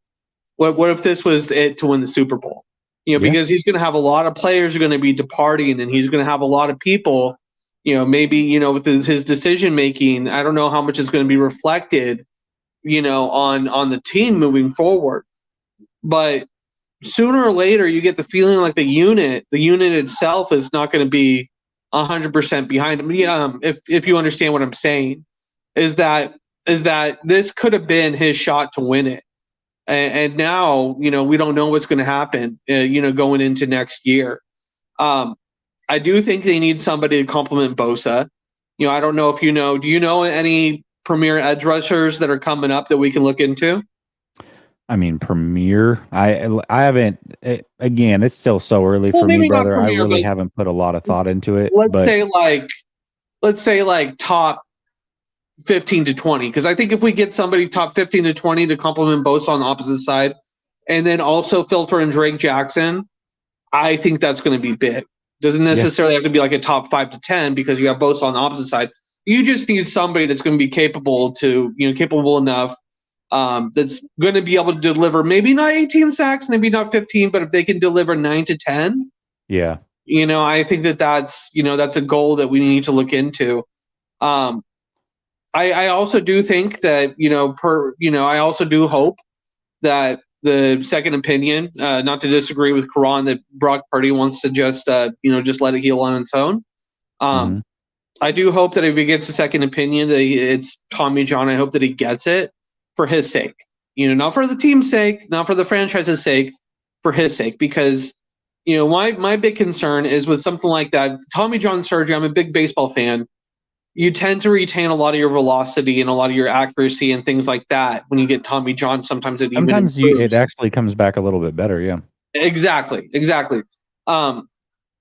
What if this was it to win the Super Bowl? Because he's going to have a lot of players who are going to be departing, and he's going to have a lot of people, maybe, with his decision making. I don't know how much is going to be reflected, on the team moving forward. But sooner or later, you get the feeling like the unit itself is not going to be 100% behind him. If you understand what I'm saying, is that this could have been his shot to win it. And now, we don't know what's going to happen, going into next year. I do think they need somebody to complement Bosa. I don't know if do you know any premier edge rushers that are coming up that we can look into? I mean, premier. I haven't. Again, it's still so early for me, brother. Premier, I really haven't put a lot of thought into it. Let's say top 15 to 20, because I think if we get somebody top 15 to 20 to complement Bosa on the opposite side, and then also filter in Drake Jackson, I think that's going to be big. Doesn't necessarily have to be a top 5 to 10 because you have Bosa on the opposite side. You just need somebody that's going to be capable enough, that's going to be able to deliver maybe not 18 sacks, maybe not 15, but if they can deliver 9 to 10, I think that's a goal that we need to look into. I also do think that, I also do hope that the second opinion, not to disagree with Karan, that Brock Purdy wants to just let it heal on its own. I do hope that if he gets a second opinion, that it's Tommy John. I hope that he gets it for his sake, not for the team's sake, not for the franchise's sake, for his sake, because, my big concern is with something like that, Tommy John surgery. I'm a big baseball fan. You tend to retain a lot of your velocity and a lot of your accuracy and things like that when you get Tommy John. Sometimes it actually comes back a little bit better. Yeah, exactly.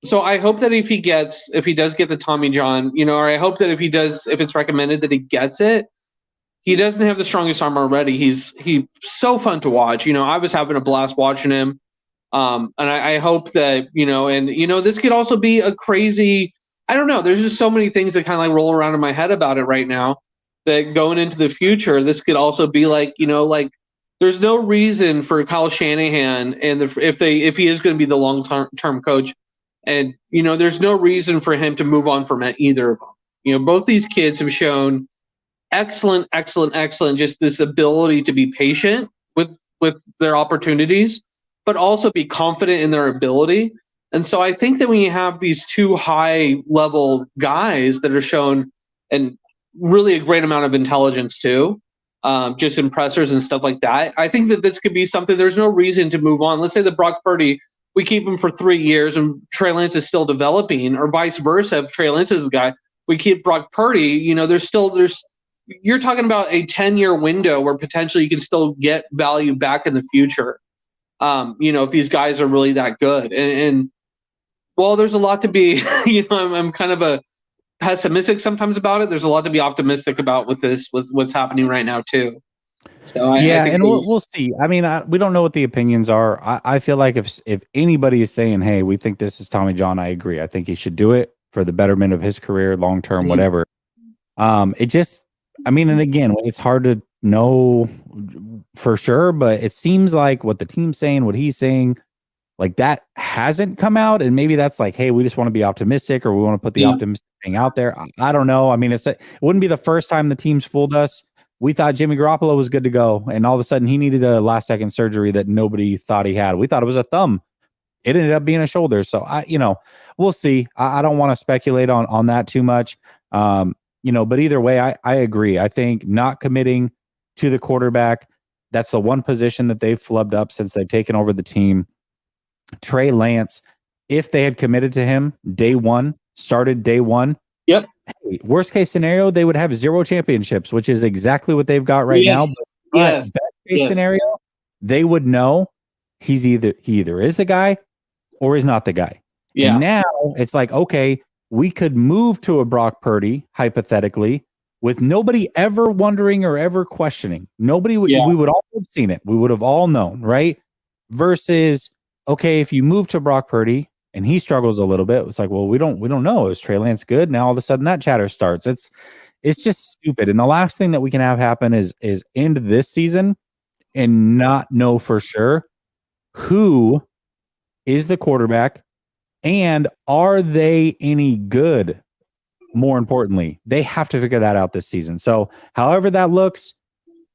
So I hope that if he does get the Tommy John, or I hope that if it's recommended that he gets it, he doesn't have the strongest arm already. He's so fun to watch. I was having a blast watching him. And I hope that, this could also be a crazy, I don't know. There's just so many things that kind of like roll around in my head about it right now that going into the future, this could also be like, there's no reason for Kyle Shanahan and if he is going to be the long-term coach, and, there's no reason for him to move on from either of them. Both these kids have shown excellent, just this ability to be patient with their opportunities, but also be confident in their ability. And so I think that when you have these two high-level guys that are shown and really a great amount of intelligence too, just impressors and stuff like that, I think that this could be something. There's no reason to move on. Let's say that Brock Purdy, we keep him for 3 years and Trey Lance is still developing, or vice versa. If Trey Lance is the guy, we keep Brock Purdy, you're talking about a 10-year window where potentially you can still get value back in the future. If these guys are really that good. And well, there's a lot to be, I'm kind of a pessimistic sometimes about it. There's a lot to be optimistic about with what's happening right now too. So I think we'll see. I mean, we don't know what the opinions are. I feel like if anybody is saying, hey, we think this is Tommy John, I agree. I think he should do it for the betterment of his career, long-term, whatever. It just, and again, it's hard to know for sure, but it seems like what the team's saying, what he's saying, like that hasn't come out. And maybe that's like, hey, we just want to be optimistic, or we want to put the optimistic thing out there. I don't know. It wouldn't be the first time the team's fooled us. We thought Jimmy Garoppolo was good to go, and all of a sudden he needed a last-second surgery that nobody thought he had. We thought it was a thumb. It ended up being a shoulder. So we'll see. I don't want to speculate on that too much. But either way, I agree. I think not committing to the quarterback, that's the one position that they've flubbed up since they've taken over the team. Trey Lance, if they had committed to him started day one. Yep. Hey, worst case scenario, they would have 0 championships, which is exactly what they've got right now. But best case scenario, they would know he either is the guy or is not the guy. Yeah. And now it's like, okay, we could move to a Brock Purdy, hypothetically, with nobody ever wondering or ever questioning. We would all have seen it. We would have all known, right? Versus, okay, if you move to Brock Purdy and he struggles a little bit, it's like, well, we don't know. Is Trey Lance good? Now all of a sudden that chatter starts. It's just stupid. And the last thing that we can have happen is end this season and not know for sure who is the quarterback and are they any good. More importantly, they have to figure that out this season. So however that looks,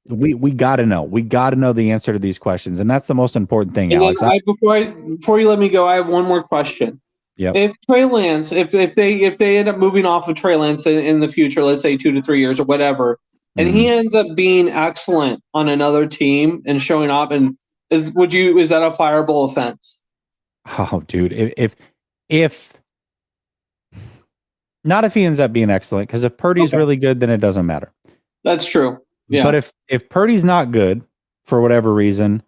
we got to know. We got to know the answer to these questions. And that's the most important thing, and Alex. Before you let me go, I have one more question. Yep. If Trey Lance, if they end up moving off of Trey Lance in the future, let's say 2 to 3 years or whatever, and he ends up being excellent on another team and showing up, and is that a fireable offense? Oh, dude, if not, if he ends up being excellent, because if Purdy's really good, then it doesn't matter. That's true. Yeah. But if Purdy's not good for whatever reason,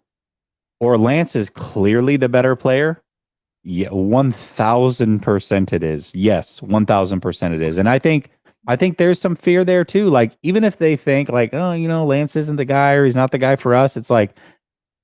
or Lance is clearly the better player, 1,000% it is. Yes, 1,000% it is. And I think there's some fear there too. Like, even if they think like, oh, Lance isn't the guy or he's not the guy for us, it's like,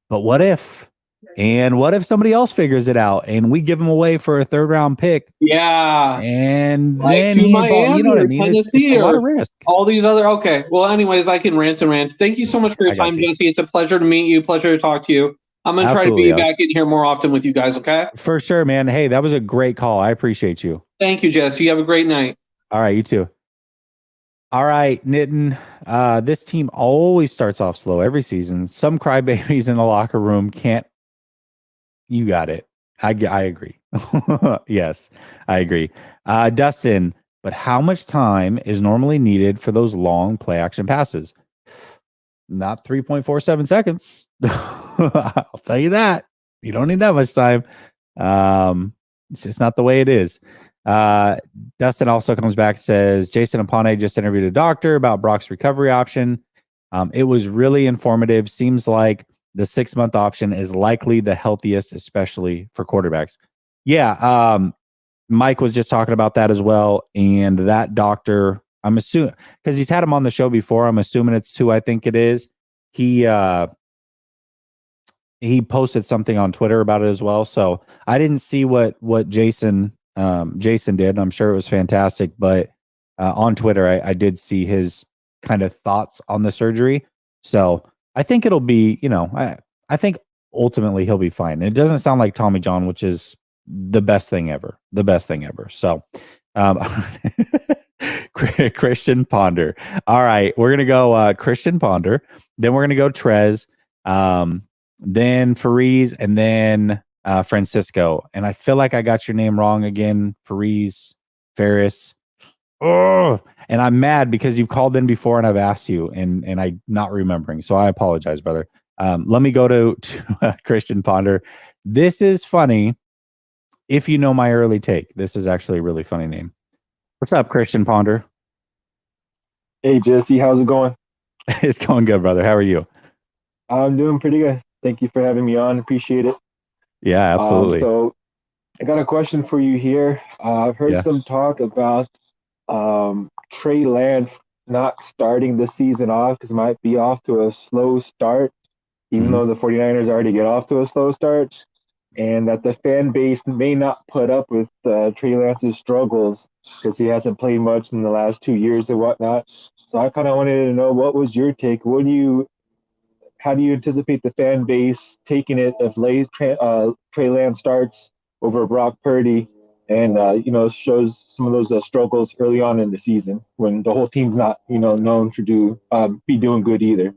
but what if? And what if somebody else figures it out and we give him away for a 3rd round pick? Yeah. And then you know what I mean? It's a lot of risk. All these other, okay. Well, anyways, I can rant and rant. Thank you so much for your time, Jesse. It's a pleasure to meet you. Pleasure to talk to you. I'm going to try to be back in here more often with you guys, okay? For sure, man. Hey, that was a great call. I appreciate you. Thank you, Jesse. You have a great night. All right, you too. All right, Nitin. This team always starts off slow every season. Some crybabies in the locker room can't. You got it. I agree. Yes, I agree. Dustin, but how much time is normally needed for those long play action passes? Not 3.47 seconds. I'll tell you that. You don't need that much time. It's just not the way it is. Dustin also comes back and says, Jason Apane just interviewed a doctor about Brock's recovery option. It was really informative. Seems like the 6-month option is likely the healthiest, especially for quarterbacks. Yeah. Mike was just talking about that as well. And that doctor I'm assuming because he's had him on the show before. I'm assuming it's who I think it is. He posted something on Twitter about it as well. So I didn't see what Jason did. I'm sure it was fantastic, but on Twitter I did see his kind of thoughts on the surgery. So I think it'll be, I think ultimately he'll be fine. It doesn't sound like Tommy John, which is the best thing ever. The best thing ever. So Christian Ponder. All right, we're gonna go Christian Ponder. Then we're gonna go Trez. Then Fariz, and then Francisco. And I feel like I got your name wrong again, Ferris. Oh, and I'm mad because you've called in before and I've asked you, and I'm not remembering. So I apologize, brother. Let me go to Christian Ponder. This is funny. If you know my early take, this is actually a really funny name. What's up, Christian Ponder? Hey, Jesse, how's it going? It's going good, brother. How are you? I'm doing pretty good. Thank you for having me on. Appreciate it. Yeah, absolutely. So I got a question for you here. I've heard some talk about Trey Lance not starting the season off because it might be off to a slow start, even though the 49ers already get off to a slow start, and that the fan base may not put up with Trey Lance's struggles because he hasn't played much in the last 2 years and whatnot. So I kind of wanted to know, what was your take? How do you anticipate the fan base taking it if Trey Lance starts over Brock Purdy and shows some of those struggles early on in the season when the whole team's not known to be doing good either?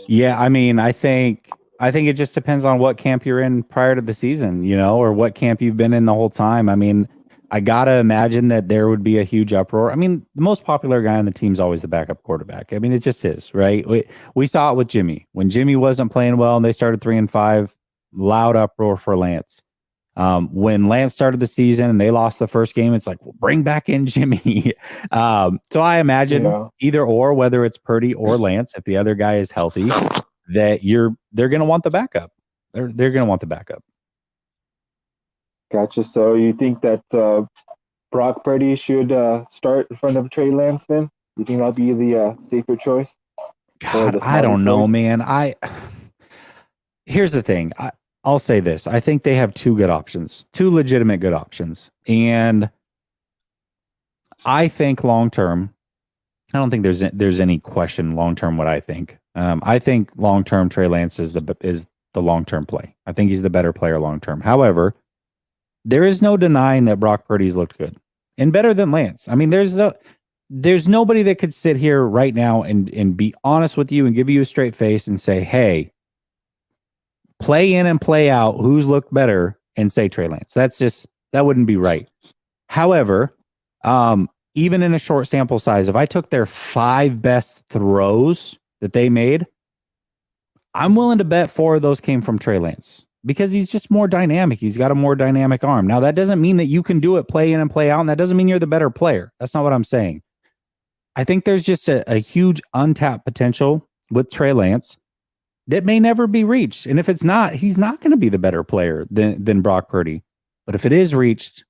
Yeah, I mean, I think it just depends on what camp you're in prior to the season, or what camp you've been in the whole time. I mean, I gotta imagine that there would be a huge uproar. I mean, the most popular guy on the team is always the backup quarterback. I mean, it just is, right? We saw it with Jimmy. When Jimmy wasn't playing well and they started 3-5, loud uproar for Lance. When Lance started the season and they lost the first game, it's like, well, bring back in Jimmy. So I imagine either or, whether it's Purdy or Lance, if the other guy is healthy, that they're going to want the backup. They're going to want the backup. Gotcha. So you think that Brock Purdy should start in front of Trey Lance then? You think that'll be the safer choice? God, I don't know, man. Here's the thing. I'll say this. I think they have two legitimate good options. And I think long-term, I don't think there's any question long-term what I think. I think long-term Trey Lance is the long-term play. I think he's the better player long-term. However, there is no denying that Brock Purdy's looked good and better than Lance. I mean, there's nobody that could sit here right now and be honest with you and give you a straight face and say, hey, play in and play out who's looked better and say Trey Lance. That wouldn't be right. However, even in a short sample size, if I took their 5 best throws that they made, I'm willing to bet 4 of those came from Trey Lance because he's just more dynamic. He's got a more dynamic arm. Now, that doesn't mean that you can do it play in and play out, and that doesn't mean you're the better player. That's not what I'm saying. I think there's just a huge untapped potential with Trey Lance that may never be reached. And if it's not, he's not going to be the better player than Brock Purdy. But if it is reached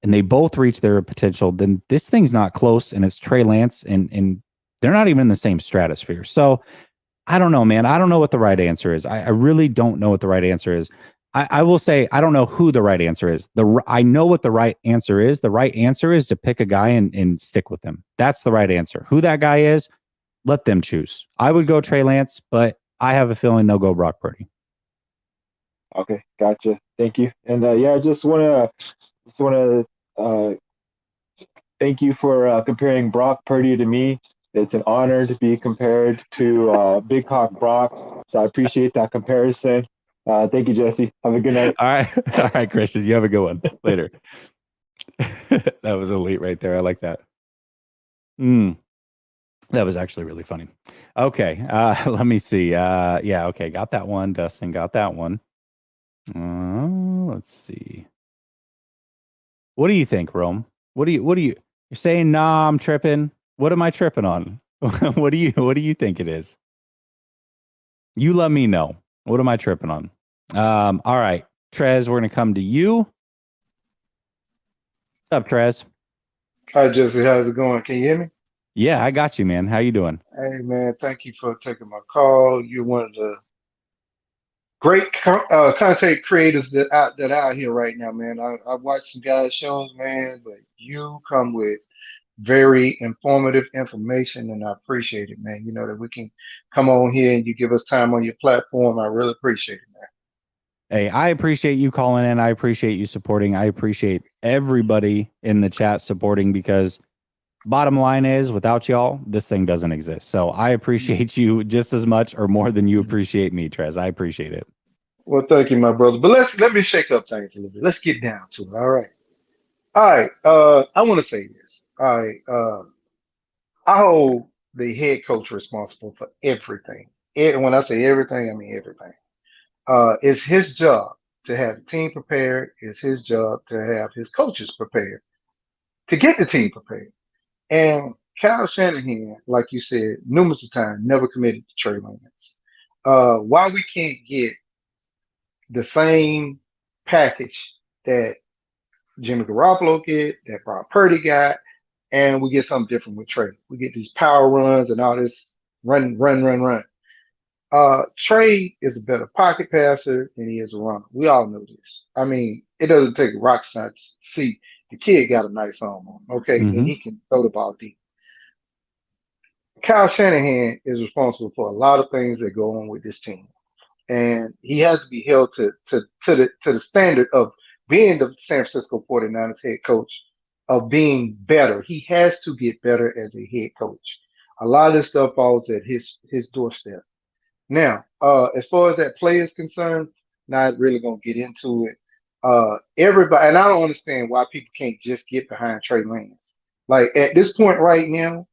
and they both reach their potential, then this thing's not close, and it's Trey Lance, and they're not even in the same stratosphere. So I don't know, man. I don't know what the right answer is. I really don't know what the right answer is. I will say I don't know who the right answer is. I know what the right answer is. The right answer is to pick a guy and stick with them. That's the right answer. Who that guy is, let them choose. I would go Trey Lance, but I have a feeling they'll go Brock Purdy. Okay, gotcha. Thank you. And I just want to thank you for comparing Brock Purdy to me. It's an honor to be compared to Big Cock Brock. So I appreciate that comparison. Thank you, Jesse. Have a good night. All right, Christian. You have a good one. Later. That was elite right there. I like that. That was actually really funny. Okay, let me see. Okay, got that one. Dustin got that one. Let's see. What do you think, Rome? What do you? You're saying, nah, I'm tripping. What am I tripping on? What do you think it is? You let me know. What am I tripping on? All right, Trez, we're gonna come to you. What's up, Trez? Hi, Jesse. How's it going? Can you hear me? Yeah, I got you, man. How you doing? Hey, man. Thank you for taking my call. You're one of the great content creators that out here right now, man. I watch some guys' shows, man, but you come with very informative information, and I appreciate it, man. You know that we can come on here and you give us time on your platform. I really appreciate it, man. Hey, I appreciate you calling in. I appreciate you supporting. I appreciate everybody in the chat supporting because bottom line is without y'all, this thing doesn't exist. So I appreciate you just as much or more than you appreciate me, Trez. I appreciate it. Well, thank you, my brother. But let me shake up things a little bit. Let's get down to it. All right. All right. I want to say this. All right. I hold the head coach responsible for everything. And when I say everything, I mean everything. It's his job to have the team prepared. It's his job to have his coaches prepared to get the team prepared. And Kyle Shanahan, like you said, numerous of times, never committed to Trey Lance. Why we can't get the same package that Jimmy Garoppolo get, that Brock Purdy got, and we get something different with Trey. We get these power runs and all this run. Trey is a better pocket passer than he is a runner. We all know this. I mean, it doesn't take a rocket scientist to see the kid got a nice arm on him, okay, and he can throw the ball deep. Kyle Shanahan is responsible for a lot of things that go on with this team, and he has to be held to the standard of being the San Francisco 49ers head coach, of being better. He has to get better as a head coach. A lot of this stuff falls at his doorstep. Now, as far as that play is concerned, not really gonna get into it. Everybody, and I don't understand why people can't just get behind Trey Lance. Like at this point right now,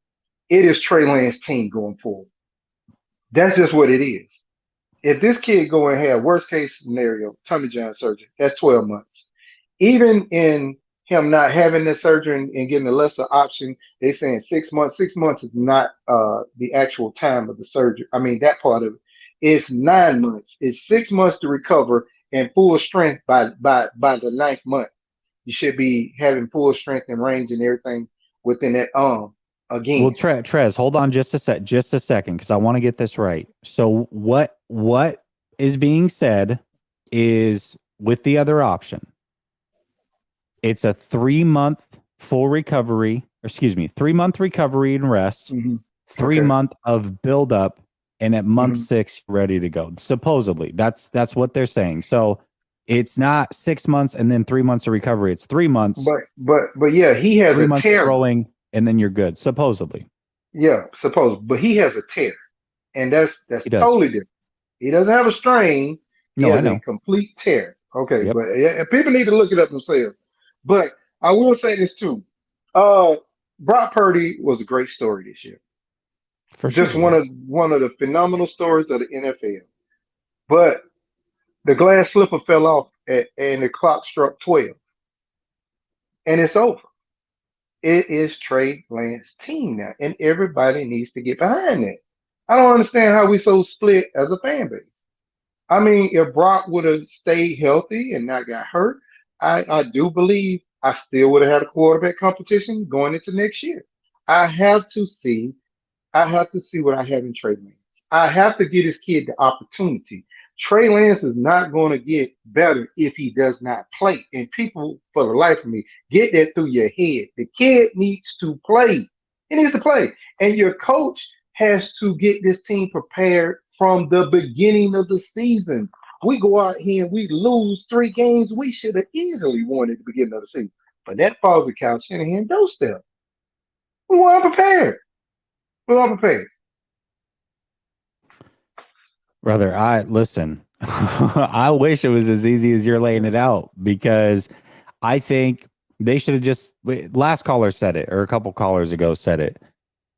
it is Trey Lance's team going forward. That's just what it is. If this kid go and have worst case scenario, Tommy John surgery, that's 12 months. Even in him not having the surgery and getting a lesser option, they saying 6 months. 6 months is not the actual time of the surgery. I mean, that part of it. It's 9 months. It's 6 months to recover and full strength by the ninth month. You should be having full strength and range and everything within that arm again. Well, Trez, hold on just a second, because I want to get this right. So what is being said is with the other option, it's a 3-month full recovery, 3-month recovery and rest, 3-month of buildup, and at month 6, ready to go. Supposedly, that's what they're saying. So it's not 6 months and then 3 months of recovery. It's 3 months. But yeah, he has 3 a months tear. throwing, and then you're good. Supposedly. Yeah, supposedly. But he has a tear, and that's totally different. He doesn't have a strain. He has a complete tear. Okay, but yeah, people need to look it up themselves. But I will say this too. Brock Purdy was a great story this year. Just one of the phenomenal stories of the NFL. But the glass slipper fell off and the clock struck 12. And it's over. It is Trey Lance's team now. And everybody needs to get behind that. I don't understand how we so split as a fan base. I mean, if Brock would have stayed healthy and not got hurt, I do believe I still would have had a quarterback competition going into next year. I have to see what I have in Trey Lance. I have to give this kid the opportunity. Trey Lance is not going to get better if he does not play. And people, for the life of me, get that through your head. The kid needs to play. He needs to play. And your coach has to get this team prepared from the beginning of the season. We go out here and we lose 3 games we should have easily won at the beginning of the season. But that falls at Kyle Shanahan doorstep. We weren't prepared. Brother, listen. I wish it was as easy as you're laying it out, because I think they should have just, last caller said it, or a couple callers ago said it,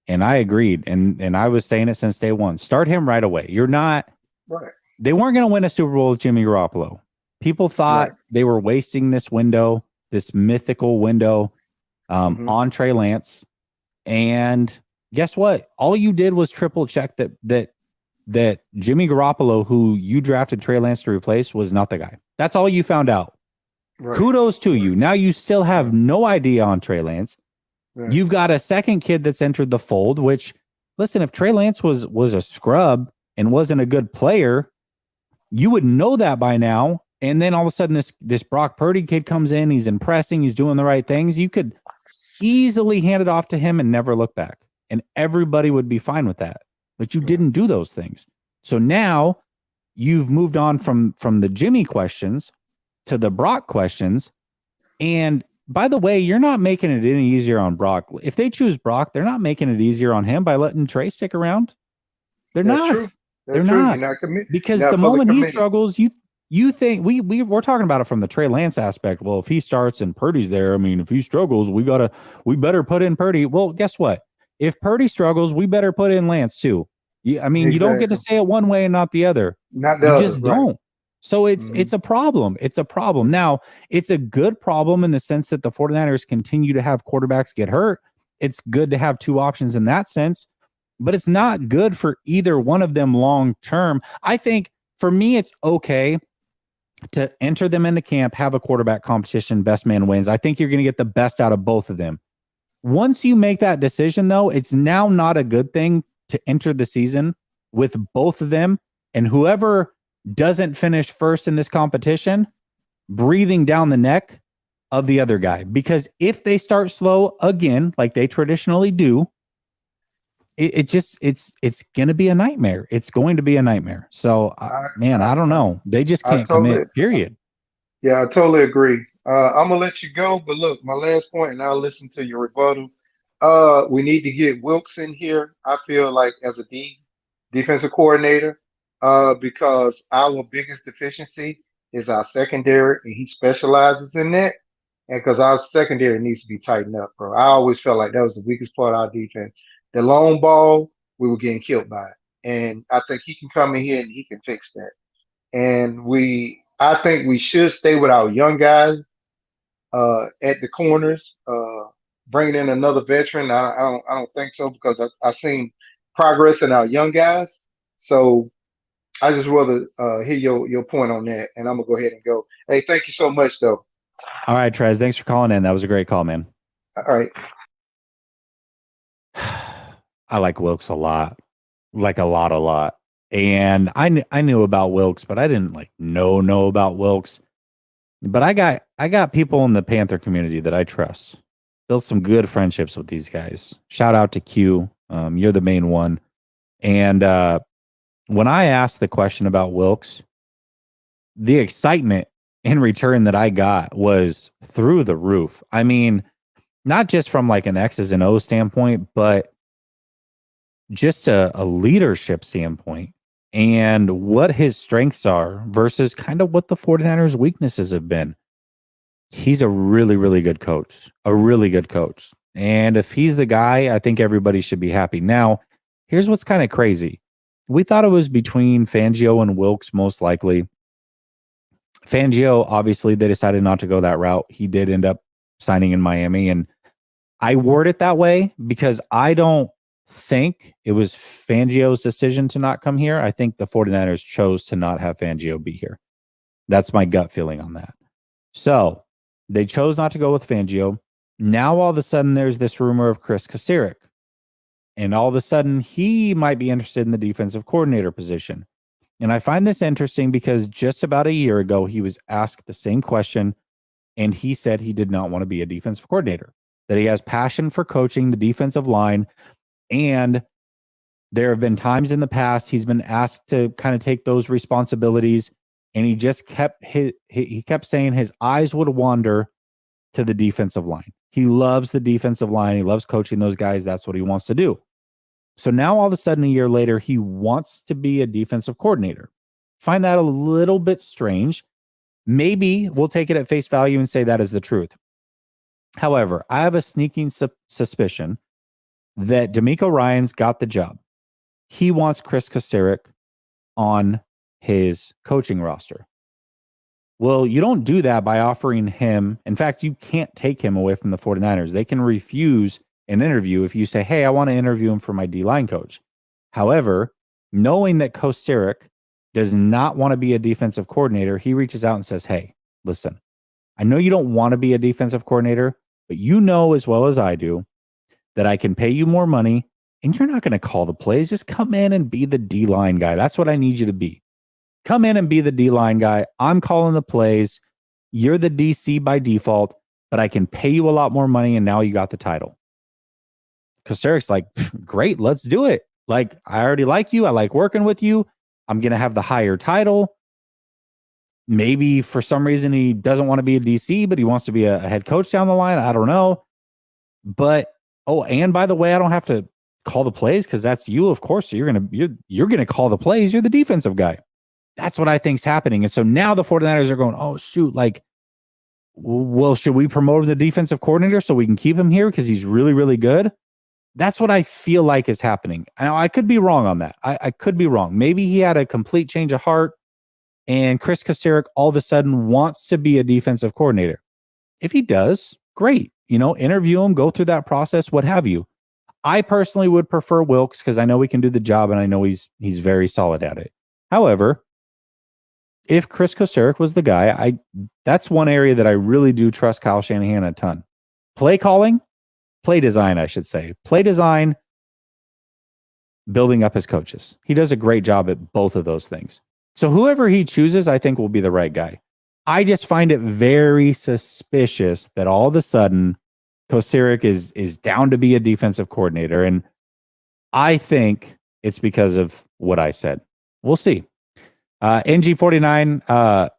and I agreed. And I was saying it since day one. Start him right away. You're not right. They weren't going to win a Super Bowl with Jimmy Garoppolo. People thought they were wasting this window, this mythical window, on Trey Lance. And guess what? All you did was triple check that Jimmy Garoppolo, who you drafted Trey Lance to replace, was not the guy. That's all you found out. Kudos to you. Now you still have no idea on Trey Lance. You've got a second kid that's entered the fold, which, listen, if Trey Lance was a scrub and wasn't a good player, you would know that by now. And then all of a sudden this Brock Purdy kid comes in, he's impressing, he's doing the right things. You could easily hand it off to him and never look back. And everybody would be fine with that. But you didn't do those things. So now you've moved on from the Jimmy questions to the Brock questions. And by the way, you're not making it any easier on Brock. If they choose Brock, they're not making it easier on him by letting Trey stick around. They're not. They're not. Because the moment he struggles, you think we're talking about it from the Trey Lance aspect. Well, if he starts and Purdy's there, I mean, if he struggles, we better put in Purdy. Well, guess what? If Purdy struggles, we better put in Lance too. I mean, you don't get to say it one way and not the other. Not the other, you just don't. So it's a problem. It's a problem. Now, it's a good problem in the sense that the 49ers continue to have quarterbacks get hurt. It's good to have two options in that sense, but it's not good for either one of them long term. I think for me, it's okay to enter them into camp, have a quarterback competition, best man wins. I think you're going to get the best out of both of them. Once you make that decision, though, it's now not a good thing to enter the season with both of them, and whoever doesn't finish first in this competition breathing down the neck of the other guy. Because if they start slow again, like they traditionally do, it's going to be a nightmare. It's going to be a nightmare. So, I don't know. They just can't commit, period. Yeah, I totally agree. I'm going to let you go, but look, my last point, and I'll listen to your rebuttal. We need to get Wilkes in here, I feel like, as a defensive coordinator, because our biggest deficiency is our secondary, and he specializes in that. And because our secondary needs to be tightened up, bro. I always felt like that was the weakest part of our defense. The long ball, we were getting killed by it. And I think he can come in here and he can fix that. And I think we should stay with our young guys at the corners. Bringing in another veteran, I don't think so, because I've seen progress in our young guys. So I just rather hear your point on that, and I'm gonna go ahead and go. Hey, thank you so much, though. All right, Trez, thanks for calling in. That was a great call, man. All right. I like Wilkes a lot, like a lot. And I knew about Wilkes, but I didn't know about Wilkes. But I got people in the Panther community that I trust. Built some good friendships with these guys. Shout out to Q. You're the main one. And when I asked the question about Wilkes, the excitement in return that I got was through the roof. I mean, not just from like an X's and O's standpoint, but just a leadership standpoint and what his strengths are versus kind of what the 49ers' weaknesses have been. He's a really, really good coach, And if he's the guy, I think everybody should be happy. Now, here's what's kind of crazy. We thought it was between Fangio and Wilkes, most likely. Fangio, obviously, they decided not to go that route. He did end up signing in Miami. And I word it that way because I don't think it was Fangio's decision to not come here. I think the 49ers chose to not have Fangio be here. That's my gut feeling on that. So they chose not to go with Fangio. Now, all of a sudden, there's this rumor of Chris Kosirak. And all of a sudden, he might be interested in the defensive coordinator position. And I find this interesting because just about a year ago, he was asked the same question, and he said he did not want to be a defensive coordinator, that he has passion for coaching the defensive line. And there have been times in the past he's been asked to kind of take those responsibilities, and he just kept saying his eyes would wander to the defensive line. He loves the defensive line. He loves coaching those guys. That's what he wants to do. So now all of a sudden, a year later, he wants to be a defensive coordinator. Find that a little bit strange. Maybe we'll take it at face value and say that is the truth. However, I have a sneaking suspicion that DeMeco Ryans got the job. He wants Chris Kosirak on his coaching roster. Well, you don't do that by offering him. In fact, you can't take him away from the 49ers. They can refuse an interview if you say, hey, I want to interview him for my D-line coach. However, knowing that Kosirak does not want to be a defensive coordinator, he reaches out and says, hey, listen, I know you don't want to be a defensive coordinator, but you know as well as I do that I can pay you more money, and you're not going to call the plays. Just come in and be the D-line guy. That's what I need you to be. Come in and be the D-line guy. I'm calling the plays. You're the DC by default, but I can pay you a lot more money, and now you got the title. Kosterik's like, great, let's do it. Like, I already like you. I like working with you. I'm going to have the higher title. Maybe for some reason he doesn't want to be a DC, but he wants to be a head coach down the line. I don't know. But, and by the way, I don't have to call the plays because that's you, of course. So you're gonna call the plays. You're the defensive guy. That's what I think's happening. And so now the 49ers are going, oh, shoot, like, well, should we promote him to defensive coordinator so we can keep him here because he's really, really good? That's what I feel like is happening. Now, I could be wrong on that. I could be wrong. Maybe he had a complete change of heart and Chris Kosterik all of a sudden wants to be a defensive coordinator. If he does, great. Interview him, go through that process, what have you. I personally would prefer Wilks because I know we can do the job and I know he's very solid at it. However, if Chris Kosterik was the guy, that's one area that I really do trust Kyle Shanahan a ton. Play calling, play design, I should say. Play design, building up his coaches. He does a great job at both of those things. So whoever he chooses, I think will be the right guy. I just find it very suspicious that all of a sudden Kosterik is down to be a defensive coordinator. And I think it's because of what I said. We'll see. NG49,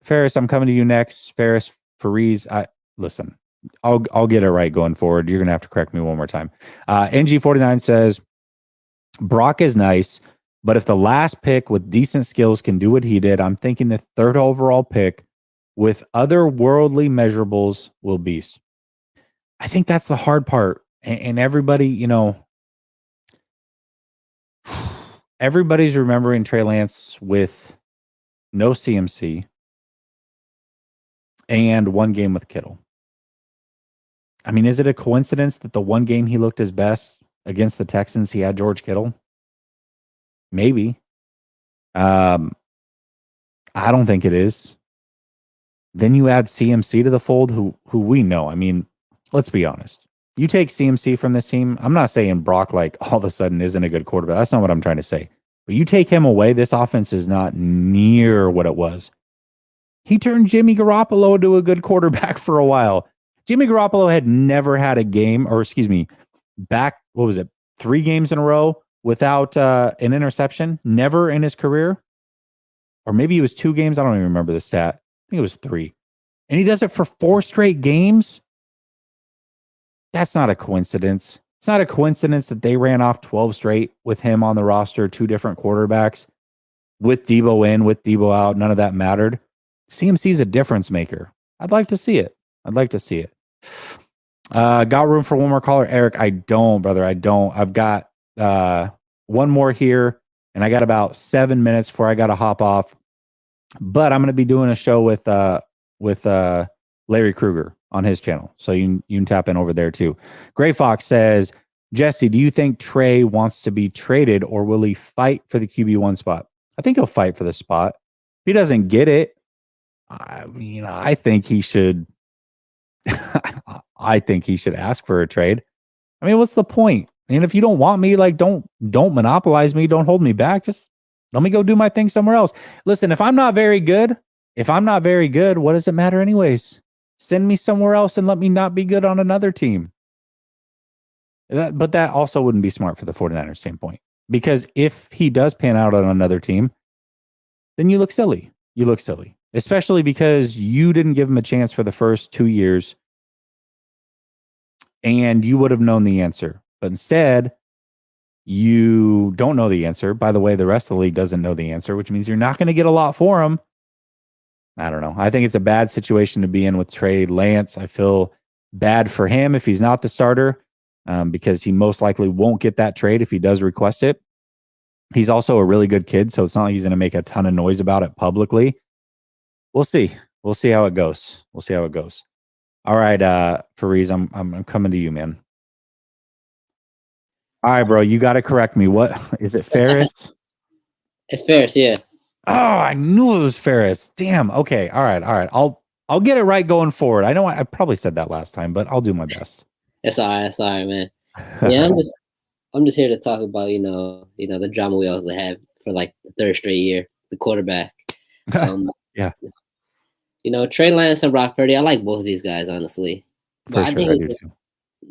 Ferris, I'm coming to you next. Ferris, Fariz, listen, I'll get it right going forward. You're going to have to correct me one more time. NG49 says, Brock is nice, but if the last pick with decent skills can do what he did, I'm thinking the third overall pick with other worldly measurables will beast. I think that's the hard part. And everybody, everybody's remembering Trey Lance with no CMC and one game with Kittle. I mean, is it a coincidence that the one game he looked his best against the Texans, he had George Kittle? Maybe. I don't think it is. Then you add CMC to the fold, who we know. I mean, let's be honest. You take CMC from this team. I'm not saying Brock like all of a sudden isn't a good quarterback. That's not what I'm trying to say. But you take him away, this offense is not near what it was. He turned Jimmy Garoppolo into a good quarterback for a while. Jimmy Garoppolo had never had a game, back, 3 games in a row without an interception? Never in his career? Or maybe it was 2 games. I don't even remember the stat. I think it was 3. And he does it for 4 straight games? That's not a coincidence. It's not a coincidence that they ran off 12 straight with him on the roster, 2 different quarterbacks, with Debo in, with Debo out. None of that mattered. CMC's a difference maker. I'd like to see it. Got room for one more caller, Eric? I don't, brother. I don't. I've got one more here, and I got about 7 minutes before I got to hop off. But I'm going to be doing a show with Larry Krueger on his channel, so you can tap in over there too. Gray Fox says, Jesse, do you think Trey wants to be traded, or will he fight for the QB1 spot? I think he'll fight for the spot. If he doesn't get it, I think he should. I think he should ask for a trade. I mean, what's the point? And if you don't want me, like, don't monopolize me. Don't hold me back. Just let me go do my thing somewhere else. Listen, if I'm not very good, what does it matter anyways? Send me somewhere else and let me not be good on another team. But that also wouldn't be smart for the 49ers standpoint. Because if he does pan out on another team, then you look silly. Especially because you didn't give him a chance for the first 2 years and you would have known the answer. But instead, you don't know the answer. By the way, the rest of the league doesn't know the answer, which means you're not going to get a lot for him. I don't know. I think it's a bad situation to be in with Trey Lance. I feel bad for him if he's not the starter, because he most likely won't get that trade if he does request it. He's also a really good kid, so it's not like he's going to make a ton of noise about it publicly. We'll see. We'll see how it goes. All right, Fariz, I'm coming to you, man. All right, bro, you got to correct me. What is it, Ferris? It's Ferris, yeah. Oh, I knew it was Ferris. Damn. Okay. All right. I'll get it right going forward. I know I probably said that last time, but I'll do my best. That's all right. That's all right, man. Yeah, I'm just here to talk about the drama we also have for like the third straight year, the quarterback. Yeah. Trey Lance and Brock Purdy. I like both of these guys, honestly. But For sure, I do too.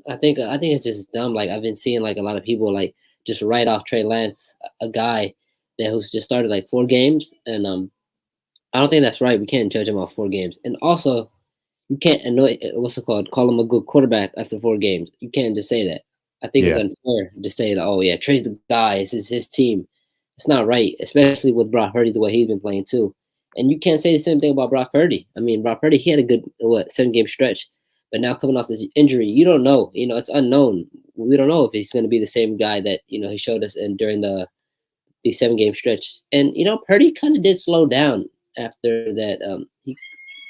I think it's just dumb. Like I've been seeing like a lot of people like just write off Trey Lance, a guy who's just started like 4 games, and I don't think that's right. We can't judge him off 4 games, and also you can't call him a good quarterback after 4 games. You can't just say that. I think it's unfair to say that. Oh yeah, Trey's the guy. This is his team. It's not right, especially with Brock Purdy the way he's been playing too. And you can't say the same thing about Brock Purdy. I mean, Brock Purdy, he had a good 7-game stretch. But now coming off this injury, you don't know. It's unknown. We don't know if he's going to be the same guy that he showed us during the 7-game stretch. And Purdy kind of did slow down after that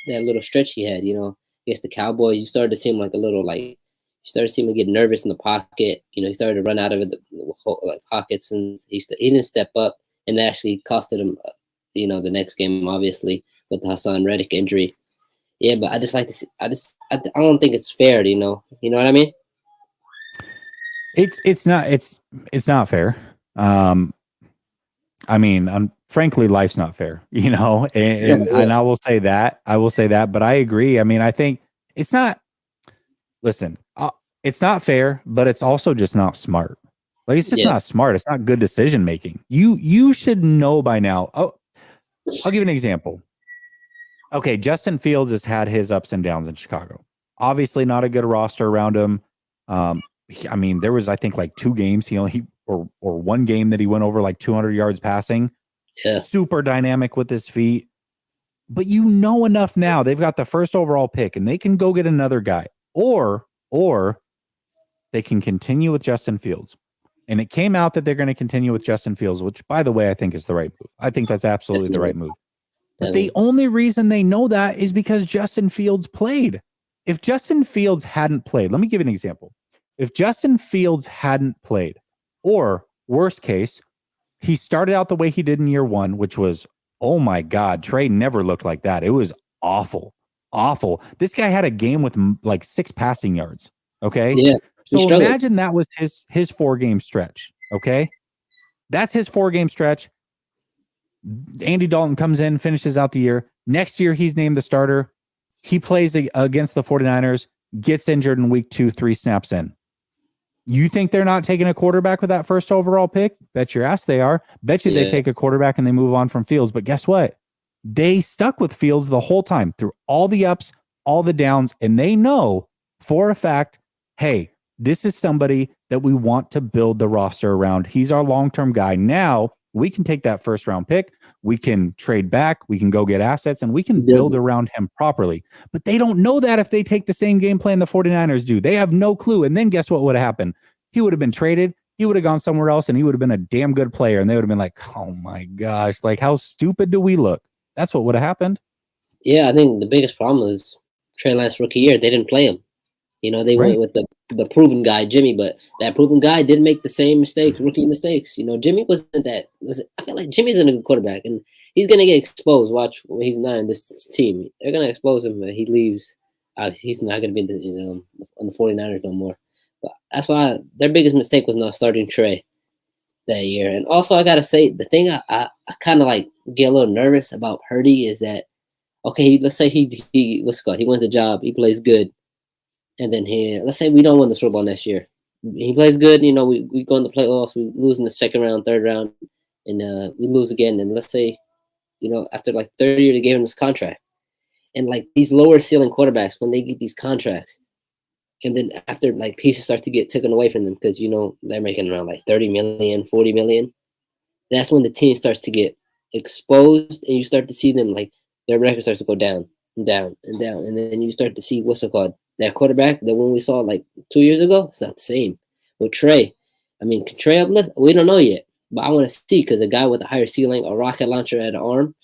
that little stretch he had. Against the Cowboys, you started to seem like a little you started to seem to get nervous in the pocket. He started to run out of the pockets, and he didn't step up, and that actually costed him. The next game, obviously, with the Hassan Reddick injury. Yeah, but I just like to see. I don't think it's fair. You know what I mean? It's not fair. I mean, frankly, life's not fair. And I will say that. But I agree. I mean, I think it's not. Listen, it's not fair, but it's also just not smart. Like it's just not smart. It's not good decision making. You should know by now. Oh, I'll give you an example. Okay, Justin Fields has had his ups and downs in Chicago. Obviously, not a good roster around him. I mean, there was, I think, like 2 games or 1 game that he went over like 200 yards passing. Yeah. Super dynamic with his feet. But enough now. They've got the first overall pick, and they can go get another guy, or they can continue with Justin Fields. And it came out that they're going to continue with Justin Fields, which, by the way, I think is the right move. I think that's absolutely the right move. But the only reason they know that is because Justin Fields played. If Justin Fields hadn't played, let me give you an example. If Justin Fields hadn't played, or worst case, he started out the way he did in year 1, which was, oh my God, Trey never looked like that. It was awful. Awful. This guy had a game with like 6 passing yards. Okay. Yeah. So imagine that was his 4-game stretch. Okay. That's his 4-game stretch. Andy Dalton comes in, finishes out the year. Next year, he's named the starter. He plays against the 49ers, gets injured in week 2, 3 snaps in. You think they're not taking a quarterback with that first overall pick? Bet your ass they are. Bet you they take a quarterback and they move on from Fields. But guess what? They stuck with Fields the whole time through all the ups, all the downs, and they know for a fact, hey, this is somebody that we want to build the roster around. He's our long-term guy. Now, we can take that first-round pick. We can trade back. We can go get assets, and we can build around him properly. But they don't know that if they take the same game plan the 49ers do. They have no clue. And then guess what would have happened? He would have been traded. He would have gone somewhere else, and he would have been a damn good player. And they would have been like, oh, my gosh, like how stupid do we look? That's what would have happened. Yeah, I think the biggest problem is Trey Lance rookie year. They didn't play him. They went with the proven guy, Jimmy, but that proven guy didn't make the same rookie mistakes. Jimmy I feel like Jimmy's a good quarterback, and he's going to get exposed. Watch when he's not in this team. They're going to expose him when he leaves. He's not going to be on the 49ers no more. But that's why their biggest mistake was not starting Trey that year. And also, I got to say, the thing I kind of like get a little nervous about Purdy is that, okay, let's say he wins the job, he plays good. And then let's say we don't win the Super Bowl next year. He plays good. We go in the playoffs. We lose in the 2nd round, 3rd round, and we lose again. And let's say, after like 30 years, they gave him this contract. And like these lower ceiling quarterbacks, when they get these contracts, and then after like pieces start to get taken away from them because they're making around like 30 million, 40 million. That's when the team starts to get exposed, and you start to see them like their record starts to go down and down and down, and then you start to see that quarterback, the one we saw like 2 years ago, it's not the same. With Trey, I mean, can Trey uplift? We don't know yet, but I want to see because a guy with a higher ceiling, a rocket launcher at an arm,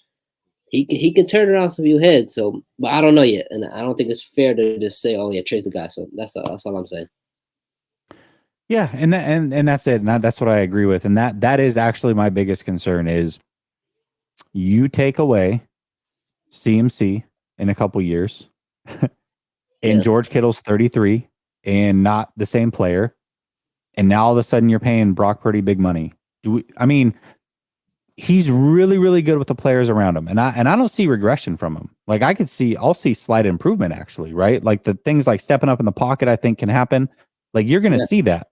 he can turn around some few heads. So, but I don't know yet, and I don't think it's fair to just say, oh yeah, Trey's the guy. So that's all I'm saying. Yeah, and that's it. And that's what I agree with. And that is actually my biggest concern is you take away CMC in a couple years. And George Kittle's 33, and not the same player. And now all of a sudden you're paying Brock Purdy big money. He's really, really good with the players around him. And I don't see regression from him. Like I'll see slight improvement actually, right? Like the things like stepping up in the pocket, I think can happen. Like you're going to see that.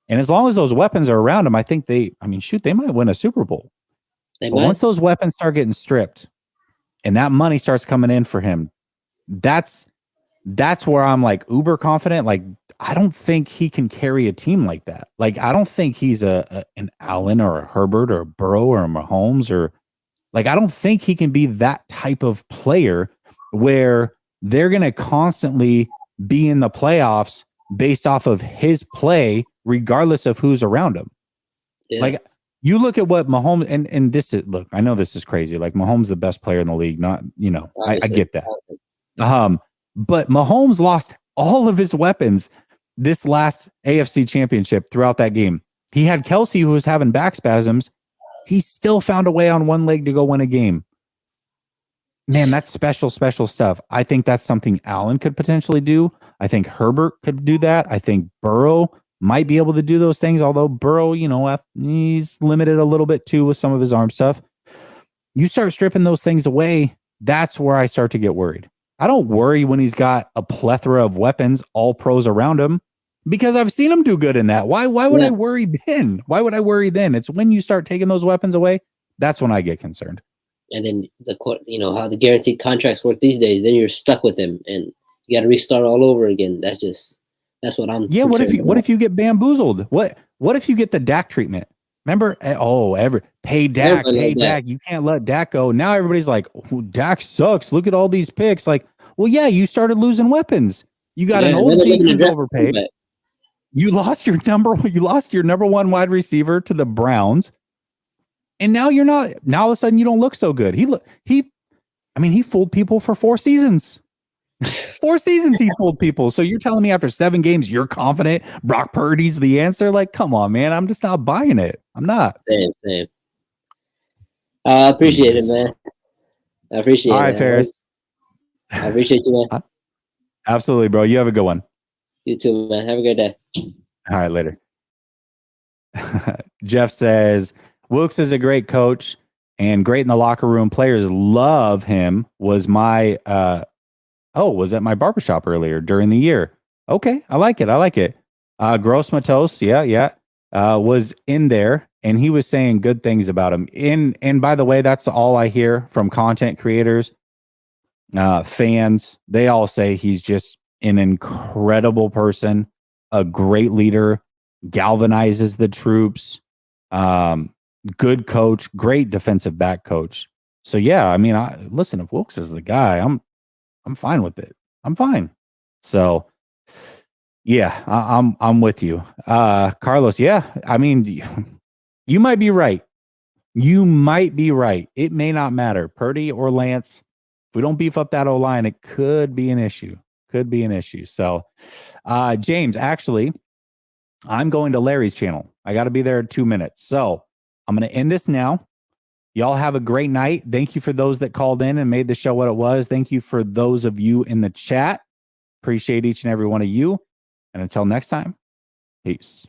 And as long as those weapons are around him, I think they might win a Super Bowl. But once those weapons start getting stripped and that money starts coming in for him, that's where I'm like uber confident. Like, I don't think he can carry a team like that. Like, I don't think he's an Allen or a Herbert or a Burrow or a Mahomes or like, I don't think he can be that type of player where they're going to constantly be in the playoffs based off of his play, regardless of who's around him. Yeah. Like, you look at what Mahomes and this is, look, I know this is crazy. Like Mahomes, the best player in the league, not, I get that. But Mahomes lost all of his weapons this last AFC championship throughout that game. He had Kelsey who was having back spasms. He still found a way on one leg to go win a game. Man, that's special stuff. I think that's something Allen could potentially do. I think Herbert could do that. I think Burrow might be able to do those things, although Burrow, he's limited a little bit too with some of his arm stuff. You start stripping those things away, that's where I start to get worried. I don't worry when he's got a plethora of weapons, all pros around him, because I've seen him do good in that. Why would I worry then? Why would I worry then? It's when you start taking those weapons away, that's when I get concerned. And then how the guaranteed contracts work these days, then you're stuck with them and you got to restart all over again. That's what I'm. Yeah. What if you get bamboozled? What if you get the Dak treatment? Remember? Pay Dak. You can't let Dak go. Now everybody's like, Dak sucks. Look at all these picks. Like, well, yeah, you started losing weapons. You got an old Zeke who's overpaid. You lost your number one wide receiver to the Browns. And now you're not. Now all of a sudden you don't look so good. He fooled people for 4 seasons. 4 seasons he fooled people. So you're telling me after 7 games you're confident Brock Purdy's the answer? Like, come on, man. I'm just not buying it. I'm not. Same. I appreciate it, man. I appreciate it. All right, Ferris. I appreciate you, man. Absolutely, bro. You have a good one. You too, man. Have a good day. All right, later. Jeff says, Wilkes is a great coach and great in the locker room. Players love him. Was at my barbershop earlier during the year. Okay, I like it. Gross Matos, was in there, and he was saying good things about him. And by the way, that's all I hear from content creators, fans. They all say he's just an incredible person, a great leader, galvanizes the troops, good coach, great defensive back coach. So yeah, listen, if Wilkes is the guy, I'm fine with it. I'm fine. So yeah, I'm with you. Carlos, yeah. You might be right. It may not matter. Purdy or Lance, if we don't beef up that O-line, it could be an issue. So James, actually, I'm going to Larry's channel. I got to be there in 2 minutes. So I'm going to end this now. Y'all have a great night. Thank you for those that called in and made the show what it was. Thank you for those of you in the chat. Appreciate each and every one of you. And until next time, peace.